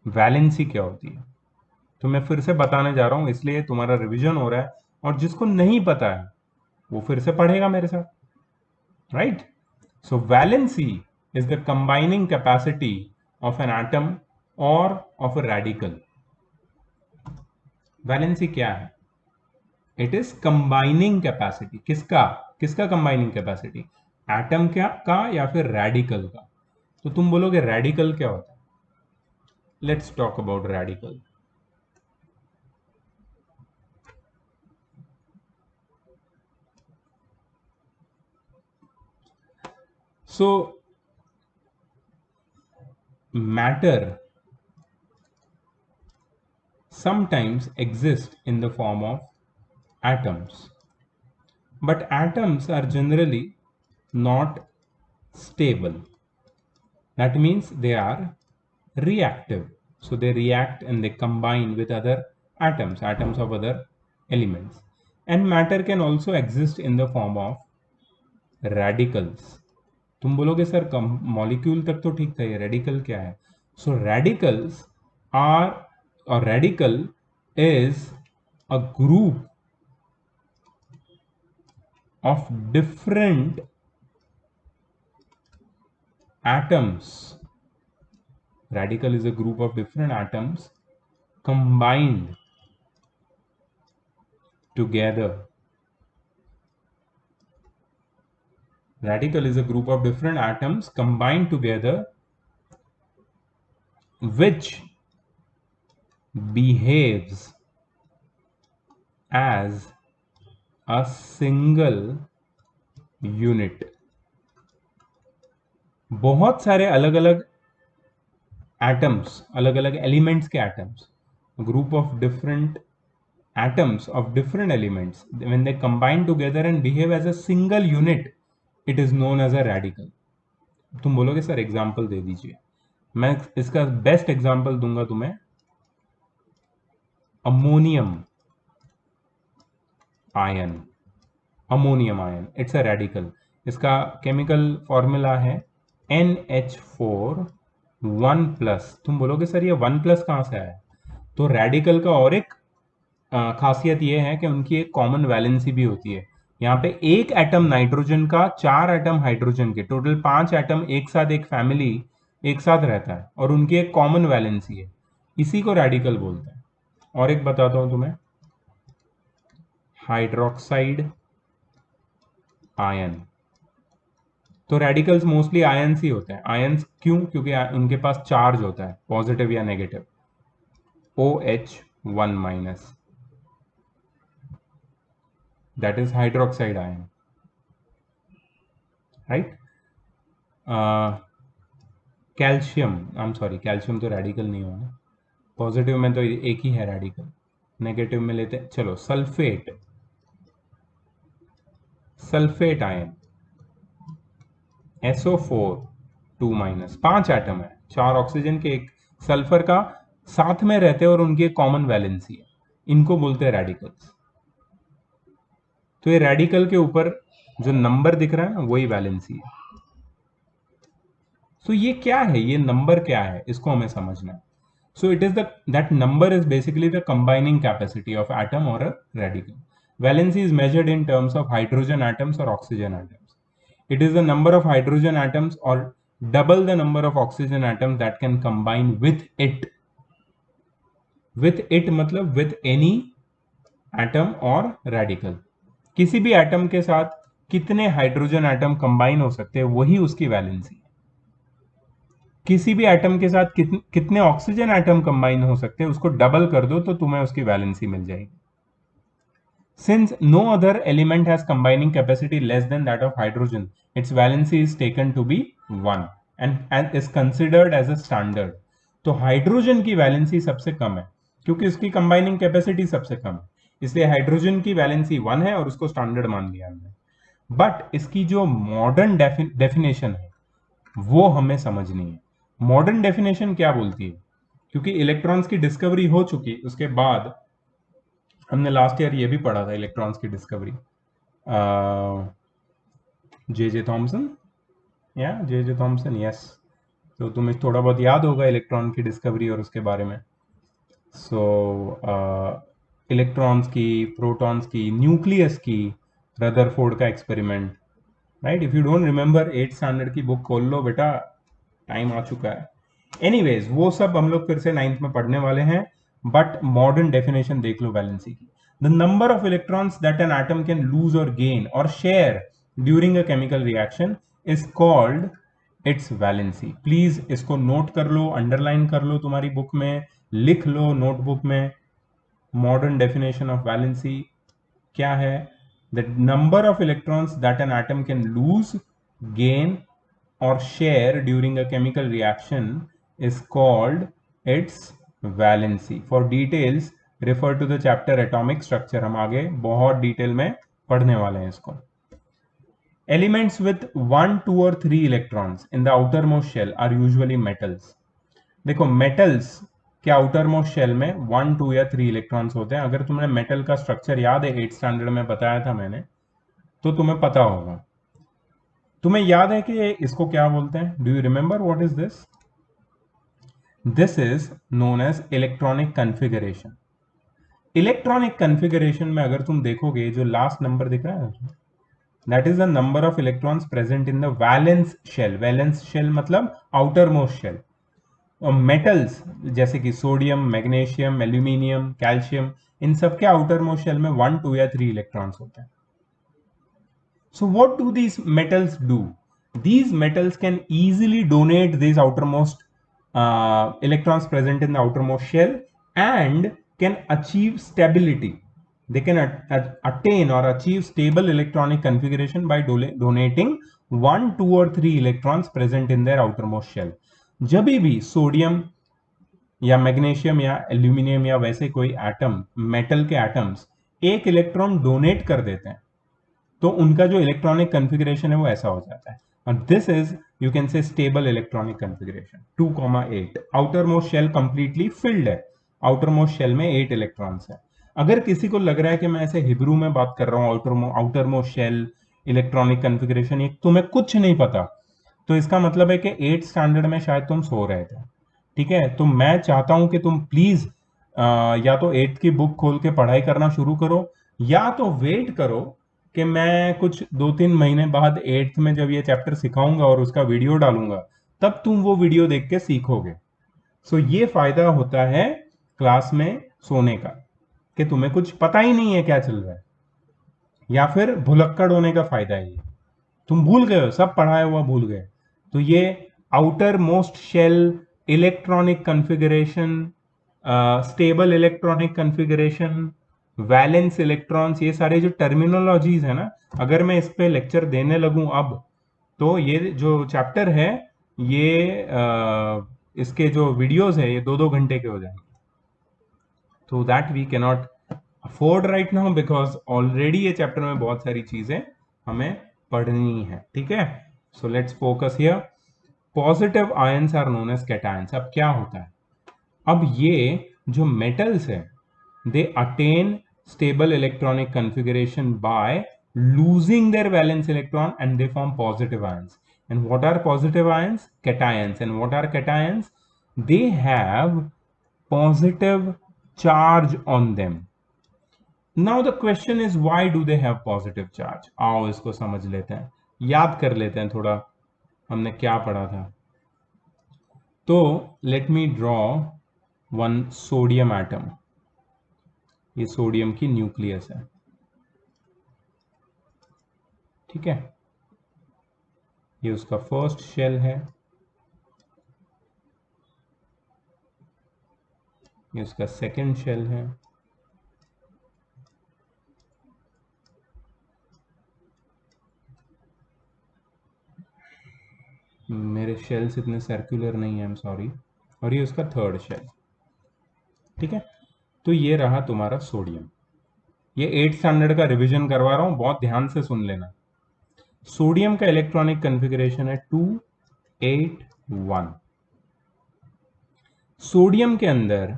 वैलेंसी क्या होती है। तो मैं फिर से बताने जा रहा हूं, इसलिए तुम्हारा रिवीजन हो रहा है, और जिसको नहीं पता है वो फिर से पढ़ेगा मेरे साथ, right? So valency is the combining capacity of an atom और ऑफ अ रेडिकल। वैलेंसी क्या है? It is combining capacity. किसका? किसका कंबाइनिंग कैपेसिटी? एटम का या फिर रेडिकल का? तो तुम बोलोगे रेडिकल क्या होता है? Let's talk about radical. So matter sometimes exist in the form of atoms, but atoms are generally not stable. That means they are reactive. So they react and they combine with other atoms of other elements. And matter can also exist in the form of radicals. तुम बोलोगे सर मॉलिक्यूल तक तो ठीक था, ये रेडिकल क्या है? सो रेडिकल्स आर, और radical is a group of different atoms. Radical is a group of different atoms combined together. Radical is a group of different atoms combined together which behaves as a single unit. बहुत सारे अलग अलग एटम्स, अलग अलग एलिमेंट्स के atoms, group of different atoms of different elements, when they combine together and behave as a single unit, it is known as a radical. तुम बोलोगे सर एग्जाम्पल दे दीजिए। मैं इसका बेस्ट एग्जाम्पल दूंगा तुम्हें, ammonium ion. Ammonium ion it's a radical. इसका केमिकल फॉर्मूला है NH4 1+। तुम बोलोगे सर ये 1+ कहां से आया? तो रेडिकल का और एक खासियत यह है कि उनकी एक कॉमन वैलेंसी भी होती है। यहाँ पे एक एटम नाइट्रोजन का, 4 एटम हाइड्रोजन के, टोटल 5 एटम एक साथ, एक फैमिली एक साथ रहता है, और उनकी एक कॉमन वैलेंसी है। इसी को रेडिकल बोलते हैं। और एक बताता हूं तुम्हें, हाइड्रोक्साइड आयन। तो रेडिकल्स मोस्टली आयंस ही होते हैं। आयंस क्यों? क्योंकि उनके पास चार्ज होता है, पॉजिटिव या negative. OH1-, that is hydroxide ion, right? Calcium, I am sorry, calcium तो रेडिकल नहीं होगा, पॉजिटिव में तो एक ही है रेडिकल, नेगेटिव में लेते हैं। चलो sulphate, sulphate ion SO4 2-, 5 atom है, 4 ऑक्सीजन के, एक सल्फर का, साथ में रहते हैं और उनकी कॉमन वैलेंसी है, इनको बोलते हैं रेडिकल्स। तो ये रेडिकल के ऊपर जो नंबर दिख रहा है ना, वही वैलेंसी है। तो ये क्या है, ये नंबर क्या है, इसको हमें समझना है। So it is that number is basically the combining capacity of atom or a radical. Valency is measured in terms of hydrogen atoms or oxygen atoms. It is the number of hydrogen atoms or double the number of oxygen atoms that can combine with it. With it मतलब with any atom or radical. किसी भी एटम के साथ कितने हाइड्रोजन एटम कंबाइन हो सकते हैं, वही उसकी वैलेंसी है। किसी भी एटम के साथ कितने ऑक्सीजन एटम कंबाइन हो सकते हैं, उसको डबल कर दो तो तुम्हें उसकी वैलेंसी मिल जाएगी। Since no other element has combining capacity less than that of hydrogen, its valency is taken to be 1 and is considered as a standard. तो हाइड्रोजन की वैलेंसी सबसे कम है क्योंकि उसकी कंबाइनिंग कैपेसिटी सबसे कम है, इसलिए हाइड्रोजन की वैलेंसी 1 है और उसको स्टैंडर्ड मान लिया हमने। बट इसकी जो मॉडर्न डेफिनेशन है वो हमें समझनी है। मॉडर्न डेफिनेशन क्या बोलती है? क्योंकि इलेक्ट्रॉन्स की डिस्कवरी हो चुकी, उसके बाद हमने लास्ट ईयर ये भी पढ़ा था, इलेक्ट्रॉन्स की डिस्कवरी, जे थॉमसन, या जे थॉमसन, यस। तो तुम्हें थोड़ा बहुत याद होगा इलेक्ट्रॉन की डिस्कवरी और उसके बारे में। सो इलेक्ट्रॉन्स की, प्रोटॉन्स की, न्यूक्लियस की, रदरफोर्ड का experiment, right? If you don't remember 8th standard की बुक खोल लो बेटा, टाइम आ चुका है। एनीवेज वो सब हम लोग फिर से 9th में पढ़ने वाले हैं, बट मॉडर्न डेफिनेशन देख लो वैलेंसी की। The number of electrons that an atom can lose और गेन और share during a chemical reaction is called its valency. Please इसको नोट कर लो, अंडरलाइन कर लो, तुम्हारी बुक में लिख लो, नोटबुक में। मॉडर्न डेफिनेशन ऑफ वैलेंसी क्या है? The number of electrons that an atom can lose, gain or share during a chemical reaction is called its valency. For details refer to the chapter atomic structure. हम आगे बहुत डिटेल में पढ़ने वाले हैं इसको। Elements with 1, 2 or 3 electrons in the outermost shell are usually metals. देखो metals के outermost shell में 1, 2 या 3 electrons होते हैं। अगर तुमने metal का structure याद है 8th standard में बताया था मैंने, तो तुम्हें पता होगा। तुम्हें याद है कि इसको क्या बोलते हैं? Do you remember what is this? This is known as electronic configuration. Electronic configuration में अगर तुम देखोगे, जो लास्ट नंबर दिख रहा है, that is the number of electrons present in the valence shell. Valence shell मतलब आउटर मोस्ट शेल। और मेटल्स जैसे कि सोडियम, मैग्नीशियम, एल्यूमिनियम, कैल्शियम, इन सब के आउटर मोस्ट शेल में 1, 2 या 3 इलेक्ट्रॉन्स होते हैं। So what do these metals do? These metals can easily donate these outermost electrons present in the outermost shell and can achieve stability. They can attain or achieve stable electronic configuration by donating 1, 2 or 3 electrons present in their outermost shell. जब भी सोडियम या मैग्नीशियम या एल्यूमिनियम या वैसे कोई एटम, मेटल के एटम्स एक इलेक्ट्रॉन डोनेट कर देते हैं, तो उनका जो इलेक्ट्रॉनिक कॉन्फ़िगरेशन है वो ऐसा हो जाता है। और this is, you can say, stable electronic configuration. 2,8 outermost shell completely filled है, आउटर मोस्ट शेल में 8 इलेक्ट्रॉन्स है। अगर किसी को लग रहा है कि मैं ऐसे हिब्रू में बात कर रहा हूँ, outermost shell, electronic configuration, ये तुम्हें कुछ नहीं पता, तो इसका मतलब है कि 8th स्टैंडर्ड में शायद तुम सो रहे थे। ठीक है, तो मैं चाहता हूं कि तुम प्लीज या तो 8th की बुक खोल के पढ़ाई करना शुरू करो, या तो वेट करो कि मैं कुछ 2-3 महीने बाद 8th में जब ये चैप्टर सिखाऊंगा और उसका वीडियो डालूंगा, तब तुम वो वीडियो देख के सीखोगे। सो ये फायदा होता है क्लास में सोने का, कि तुम्हें कुछ पता ही नहीं है क्या चल रहा है, या फिर भुलक्कड़ होने का फायदा है ये। तुम भूल गए हो, सब पढ़ाया हुआ भूल गए। तो ये outermost shell, electronic configuration, stable electronic configuration, valence electrons, ये सारे जो टर्मिनोलॉजीज है ना, अगर मैं इस पे लेक्चर देने लगूं अब, तो ये जो चैप्टर है, ये इसके जो वीडियोस है ये 2-2 घंटे के हो जाएंगे। तो that we can not afford right now, because already ये चैप्टर में बहुत सारी चीजें हमें पढ़नी है। ठीक है, so let's focus here. Positive ions are known as cations. अब क्या होता है, अब ये जो मेटल्स है, they attain stable electronic configuration by losing their valence electron and they form positive ions. And what are positive ions? Cations. And what are cations? They have positive charge on them. Now the question is, why do they have positive charge? आओ इसको समझ लेते हैं, याद कर लेते हैं थोड़ा हमने क्या पढ़ा था। तो let me draw one sodium atom. ये सोडियम की न्यूक्लियस है, ठीक है। ये उसका फर्स्ट शेल है, ये उसका सेकंड शेल है, मेरे शेल्स इतने सर्कुलर नहीं है, आई एम सॉरी, और ये उसका थर्ड शेल, ठीक है। तो ये रहा तुम्हारा सोडियम। ये 8th स्टैंडर्ड का रिवीजन करवा रहा हूं, बहुत ध्यान से सुन लेना। सोडियम का इलेक्ट्रॉनिक कॉन्फ़िगरेशन है 281। सोडियम के अंदर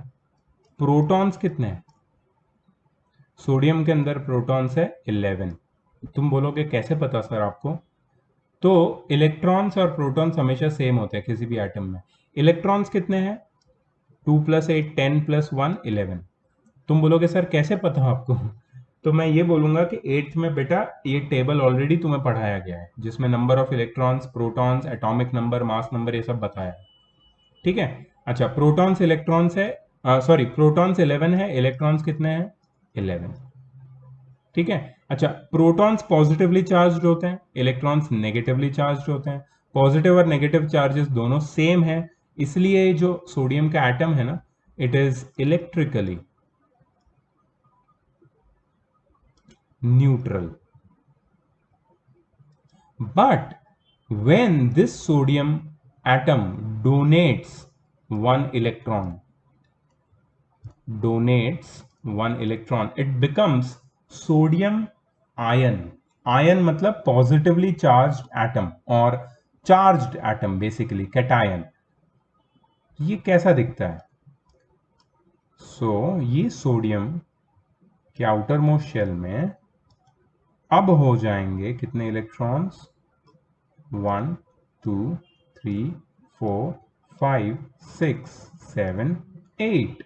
प्रोटॉन्स कितने हैं? सोडियम के अंदर प्रोटॉन्स है 11। तुम बोलोगे कैसे पता सर आपको? तो इलेक्ट्रॉन्स और प्रोटॉन्स हमेशा सेम होते हैं किसी भी एटम में। इलेक्ट्रॉन्स कितने हैं? 2 + 8 10 + 1 11। तुम बोलोगे सर कैसे पता आपको? तो मैं ये बोलूंगा कि 8th में बेटा ये टेबल ऑलरेडी तुम्हें पढ़ाया गया है, जिसमें number of electrons, protons, atomic number, mass number, ये सब बताया है, ठीक है। अच्छा, प्रोटॉन्स इलेक्ट्रॉन्स है, सॉरी प्रोटॉन्स 11 है, इलेक्ट्रॉन्स कितने हैं? 11, ठीक है। अच्छा, प्रोटॉन्स पॉजिटिवली चार्ज्ड होते हैं, इलेक्ट्रॉन्स नेगेटिवली चार्ज्ड होते हैं। पॉजिटिव और नेगेटिव चार्जेस दोनों सेम है, इसलिए जो सोडियम का एटम है ना, it is electrically neutral. But when this sodium atom donates one electron, it becomes sodium ion. Ion मतलब पॉजिटिवली चार्ज्ड एटम और चार्ज्ड एटम, बेसिकली कैटायन। ये कैसा दिखता है? ये सोडियम के आउटर मोस्ट शेल में अब हो जाएंगे कितने इलेक्ट्रॉन्स? 1 2 3 4 5 6 7 8।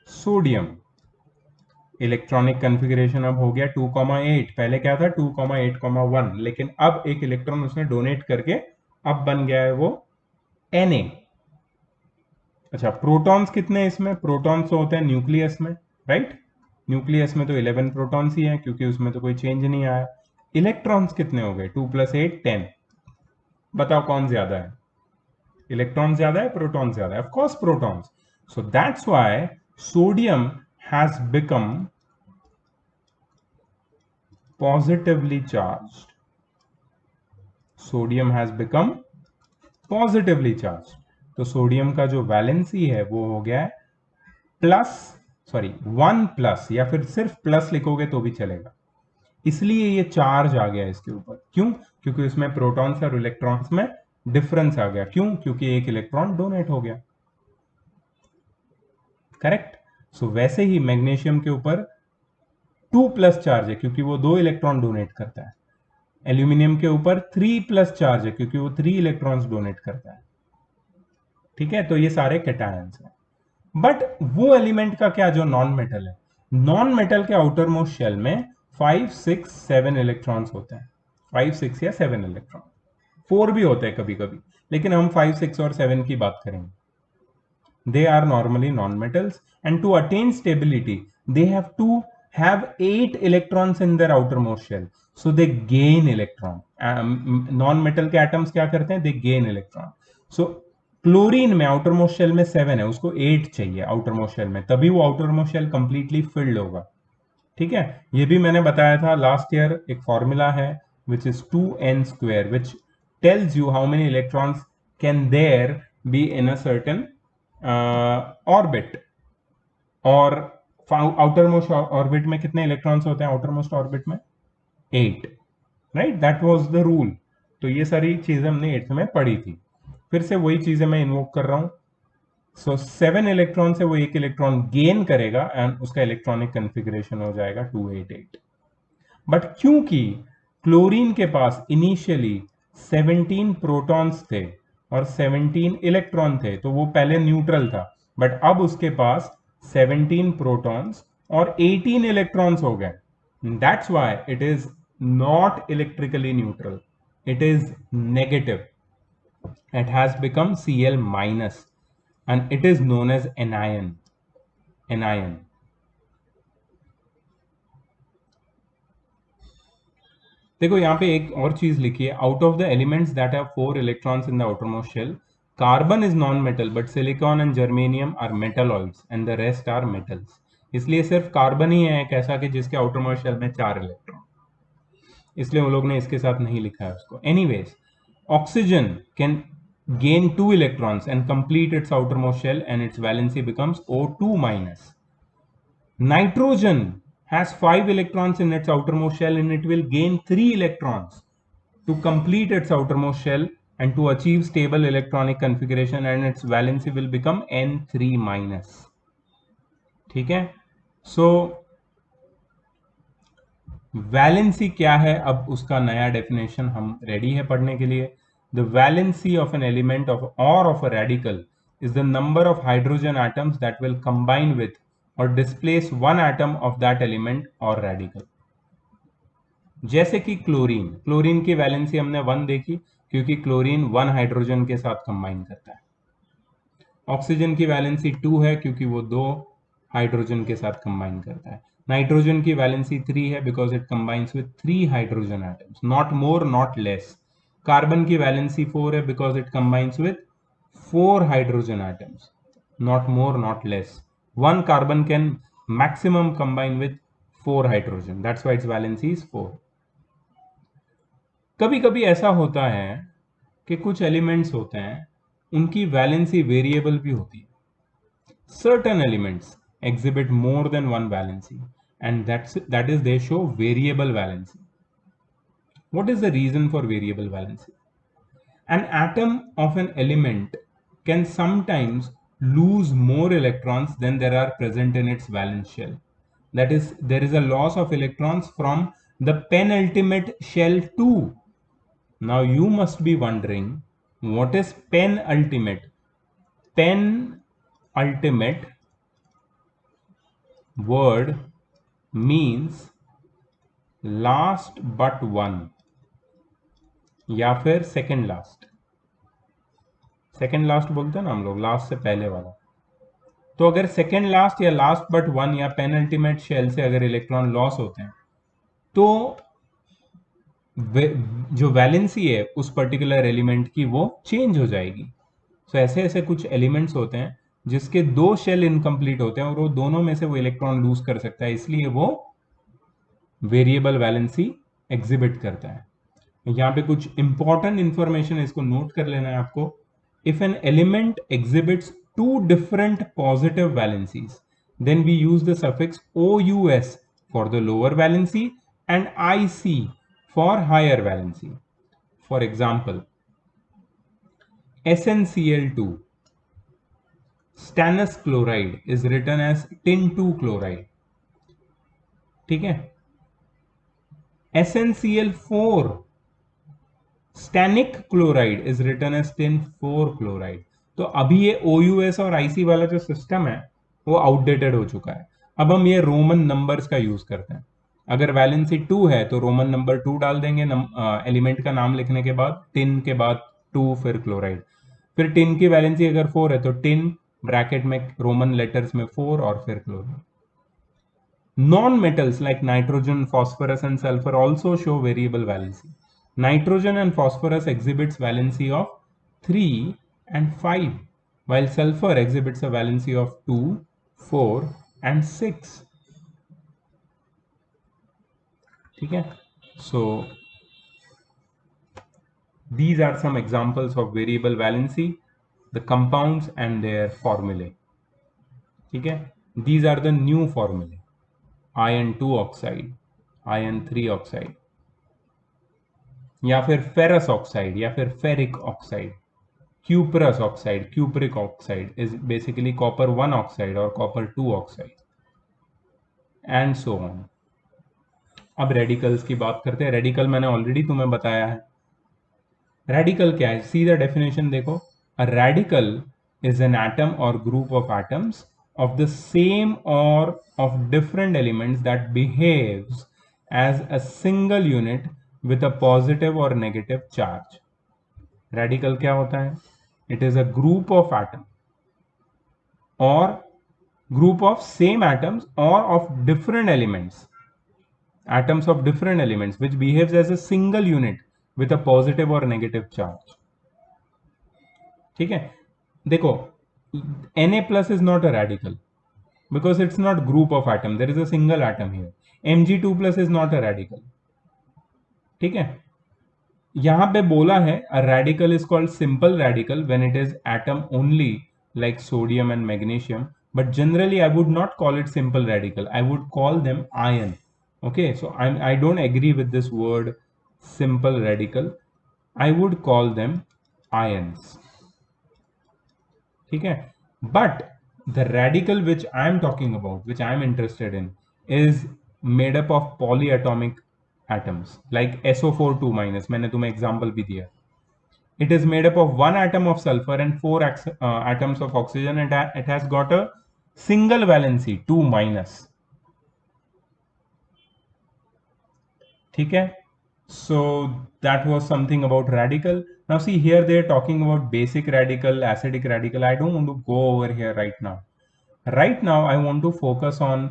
सोडियम इलेक्ट्रॉनिक कॉन्फ़िगरेशन अब हो गया 2,8। पहले क्या था? 2,8,1। लेकिन अब एक इलेक्ट्रॉन उसने डोनेट करके अब बन गया है वो Na। अच्छा, प्रोटॉन्स कितने इसमें? प्रोटॉन्स होते हैं न्यूक्लियस में, राइट। न्यूक्लियस में तो 11 प्रोटॉन्स ही हैं, क्योंकि उसमें तो कोई चेंज नहीं आया। इलेक्ट्रॉन्स कितने हो गए? 2 + 8 10। बताओ कौन ज्यादा है? इलेक्ट्रॉन ज्यादा है, प्रोटॉन ज्यादा है? Of course protons. So that's why sodium has become positively charged. Sodium has become positively charge. तो सोडियम का जो वैलेंसी है वो हो गया है +1+, या फिर सिर्फ प्लस लिखोगे तो भी चलेगा, इसलिए ये चार्ज आ गया इसके ऊपर। क्यों? क्योंकि उसमें प्रोटॉन्स और इलेक्ट्रॉन्स में डिफरेंस आ गया। क्यों? क्योंकि एक इलेक्ट्रॉन डोनेट हो गया, करेक्ट। वैसे ही मैग्नीशियम के ऊपर 2+ चार्ज है, क्योंकि वो 2 इलेक्ट्रॉन डोनेट करता है। एल्यूमिनियम के ऊपर 3+ चार्ज है, क्योंकि वो 3 इलेक्ट्रॉन्स डोनेट करता है, ठीक है। तो ये सारे कैटायंस हैं। बट वो एलिमेंट का क्या जो नॉन मेटल है? नॉन मेटल के आउटर मोस्ट शेल में 5 6 7 इलेक्ट्रॉन्स होते हैं। 5 6 या 7 इलेक्ट्रॉन, 4 भी होते हैं कभी कभी, लेकिन हम 5 6 और 7 की बात करेंगे। they are normally non-metals, and to attain stability they have to have 8 electrons in their outermost shell, so they gain electron. Non-metal के atoms क्या करते हैं? They gain electron. So chlorine में आउटरमोस्ट शेल में 7 है, उसको 8 चाहिए आउटरमोस्ट शेल में, तभी वो आउटरमोस्ट शेल कंप्लीटली फिल्ड होगा. ठीक है, ये भी मैंने बताया था लास्ट ईयर. एक फॉर्मूला है which is 2n square, which tells you how many electrons can there be in a certain orbit. और आउटर मोस्ट ऑर्बिट में कितने इलेक्ट्रॉन्स होते हैं? आउटर मोस्ट ऑर्बिट में 8, right? That was the rule. तो ये सारी चीजें हमने 8th में पढ़ी थी. फिर से वही चीजें मैं इन्वोक कर रहा हूं. सो 7 इलेक्ट्रॉन से वो एक इलेक्ट्रॉन गेन करेगा एंड उसका इलेक्ट्रॉनिक कन्फिग्रेशन हो जाएगा 288. बट क्योंकि क्लोरीन के पास इनिशियली 17 प्रोटॉन्स थे और 17 इलेक्ट्रॉन थे, तो वो पहले न्यूट्रल था. बट अब उसके पास 17 प्रोटॉन्स और 18 इलेक्ट्रॉन्स हो गए. That's why it is not electrically neutral, it is negative. It has become Cl minus and it is known as anion. Anion. देखो यहाँ पे एक और चीज लिखी है. Out of the elements that have 4 electrons in the outermost shell, carbon is non metal but silicon and germanium are metalloids and the rest are metals. इसलिए सिर्फ कार्बन ही है एक ऐसा कि जिसके आउटरमोस्ट शेल में 4 इलेक्ट्रॉन, इसलिए वो लोग ने इसके साथ नहीं लिखा है उसको. Anyways, oxygen can gain 2 electrons and complete its outermost shell and its valency becomes O2 minus. Nitrogen has 5 electrons in its outermost shell and it will gain 3 electrons to complete its outermost shell and to achieve stable electronic configuration, and its valency will become N3 minus. ठीक है, so वैलेंसी क्या है? अब उसका नया डेफिनेशन हम रेडी है पढ़ने के लिए. The valency of an element of or of a radical is the number of hydrogen atoms that will combine with or displace one atom of that element or radical. जैसे कि क्लोरीन की वैलेंसी हमने 1 देखी क्योंकि क्लोरीन 1 हाइड्रोजन के साथ कंबाइन करता है. ऑक्सीजन की वैलेंसी 2 है क्योंकि वो 2 हाइड्रोजन के साथ कंबाइन करता है. नाइट्रोजन की वैलेंसी 3 है because it combines with 3 hydrogen atoms, not more not less. Carbon की वैलेंसी 4 है because it combines with 4 hydrogen atoms, not more not less. 1 carbon can maximum combine with 4 hydrogen, that's why it's valency is 4. कभी कभी ऐसा होता है कि कुछ एलिमेंट्स होते हैं उनकी वैलेंसी वेरिएबल भी होती है. Certain elements exhibit more than one valency, and that is they show variable valency. What is the reason for variable valency? An atom of an element can sometimes lose more electrons than there are present in its valence shell. That is, there is a loss of electrons from the penultimate shell too. Now you must be wondering, what is penultimate? Penultimate word means last but one या फिर सेकेंड लास्ट. सेकेंड लास्ट बोलते हैं ना हम लोग, लास्ट से पहले वाला. तो अगर सेकेंड लास्ट या लास्ट बट वन या पेनल्टीमेट शेल से अगर इलेक्ट्रॉन लॉस होते हैं तो जो वैलेंसी है उस पर्टिकुलर एलिमेंट की वो चेंज हो जाएगी. सो ऐसे ऐसे कुछ एलिमेंट्स होते हैं जिसके 2 शेल इनकम्प्लीट होते हैं और वो दोनों में से वो इलेक्ट्रॉन लूज कर सकता है, इसलिए वो वेरिएबल वैलेंसी एग्जिबिट करता है. यहां पे कुछ इंपॉर्टेंट इंफॉर्मेशन इसको नोट कर लेना है आपको. If an element exhibits 2 different positive valencies, then we use the suffix OUS for the lower valency and IC for higher valency. For example, SnCl2, stannous chloride is written as tin2 chloride. ठीक है. SnCl4, stannic chloride is written as tin4 chloride. तो अभी ये OUS और IC वाला जो सिस्टम है वो आउटडेटेड हो चुका है. अब हम ये रोमन नंबर्स का यूज करते हैं. अगर वैलेंसी 2 है तो रोमन नंबर 2 डाल देंगे एलिमेंट का नाम लिखने के बाद, टिन के बाद 2 फिर क्लोराइड. फिर टिन की वैलेंसी अगर 4 है तो टिन ब्रैकेट में रोमन लेटर्स में 4 और फिर chloride. Non-metals like nitrogen, phosphorus and sulfur also show variable valency. Nitrogen and phosphorus exhibits valency of 3 and 5, while sulfur exhibits a valency of 2, 4 and 6. Okay? So these are some examples of variable valency, the compounds and their formulae. Okay? These are the new formulae. Iron 2 oxide, iron 3 oxide, या फिर ferrous oxide या फिर ferric oxide. Cuprous oxide, cupric oxide is basically copper 1 oxide or copper 2 oxide and so on. अब रेडिकल्स की बात करते हैं. रेडिकल मैंने ऑलरेडी तुम्हें बताया है. रेडिकल क्या है? सीधा डेफिनेशन देखो. अ radical is an atom or group of atoms of the same or of different elements that behaves as a single unit with a positive or negative charge. Radical क्या होता है? It is a group of atom or group of same atoms or of different elements, atoms of different elements which behaves as a single unit with a positive or negative charge. ठीक है. देखो, Na plus is not a radical because it's not group of atom, there is a single atom here. Mg2 plus is not a radical. ठीक है. यहां पे बोला है a radical is called simple radical when it is atom only like sodium and magnesium, but generally I would not call it simple radical, I would call them ion. Okay, so I don't agree with this word simple radical, I would call them ions. ठीक है. But the radical which I am talking about, which I am interested in, is made up of polyatomic atoms like SO4 2-. मैंने तुम्हें एग्जांपल भी दिया. It is made up of one atom of sulfur and 4 atoms of oxygen, and it has got a single valency 2-. ठीक है. So that was something about radical. Now see here they are talking about basic radical, acidic radical. I don't want to go over here right now. Right now I want to focus on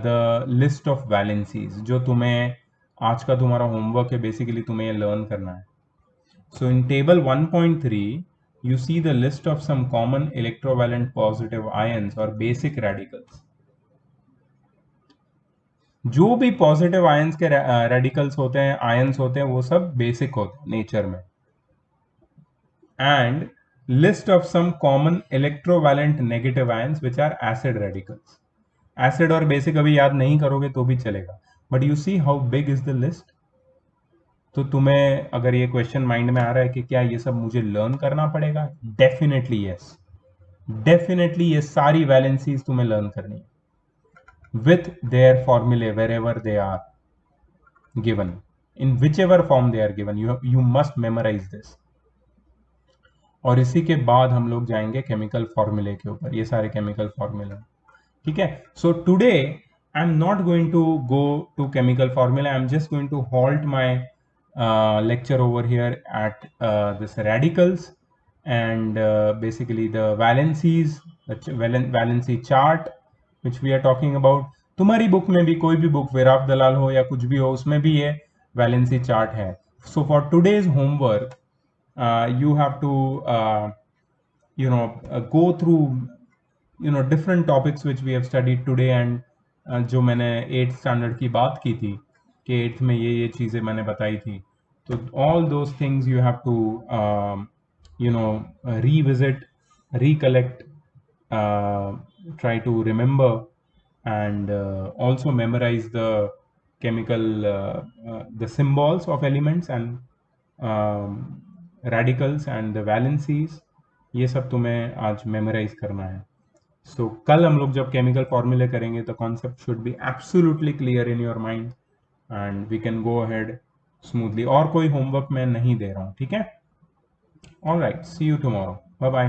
the list of valencies जो तुम्हें आज का तुम्हारा होमवर्क है. बेसिकली तुम्हें ये लर्न करना है. So in table 1.3 you see the list of some common electrovalent positive ions or basic radicals. जो भी पॉजिटिव आयंस के रेडिकल्स होते हैं, आयंस होते हैं, वो सब बेसिक होते हैं नेचर में. And list of some common electrovalent negative ions which are acid radicals. Acid और बेसिक अभी याद नहीं करोगे तो भी चलेगा, but you see how big is the list. तो तुम्हें अगर ये क्वेश्चन माइंड में आ रहा है कि क्या ये सब मुझे लर्न करना पड़ेगा, डेफिनेटली यस. डेफिनेटली ये सारी वैलेंसीज तुम्हें लर्न करनी है with their formulae wherever they are given, in whichever form they are given, you must memorize this. और इसी के बाद हम लोग जाएंगे केमिकल फॉर्मूले के ऊपर. ये सारे केमिकल फॉर्मूला. ठीक है. So today I am not going to go to chemical formula, I am just going to halt my lecture over here at this radicals and basically the valencies, the valency chart which we are talking about. तुम्हारी बुक में भी, कोई भी बुक, विराफ दलाल हो या कुछ भी हो, उसमें भी ये वैलेंसी चार्ट है. So for today's homework you have to go through different topics which we have studied today, and जो मैंने 8th स्टैंडर्ड की बात की थी कि 8th में ये चीज़ें मैंने बताई थी, तो all those things you have to revisit, recollect, try to remember, and also memorize the chemical the symbols of elements and radicals and the valencies. ये सब तुम्हें आज मेमोराइज करना है. सो कल हम लोग जब केमिकल फॉर्मूले करेंगे तो concept should be absolutely clear in your mind and we can go ahead smoothly. और कोई होमवर्क मैं नहीं दे रहा हूँ. ठीक है. Alright, see you tomorrow. Bye bye.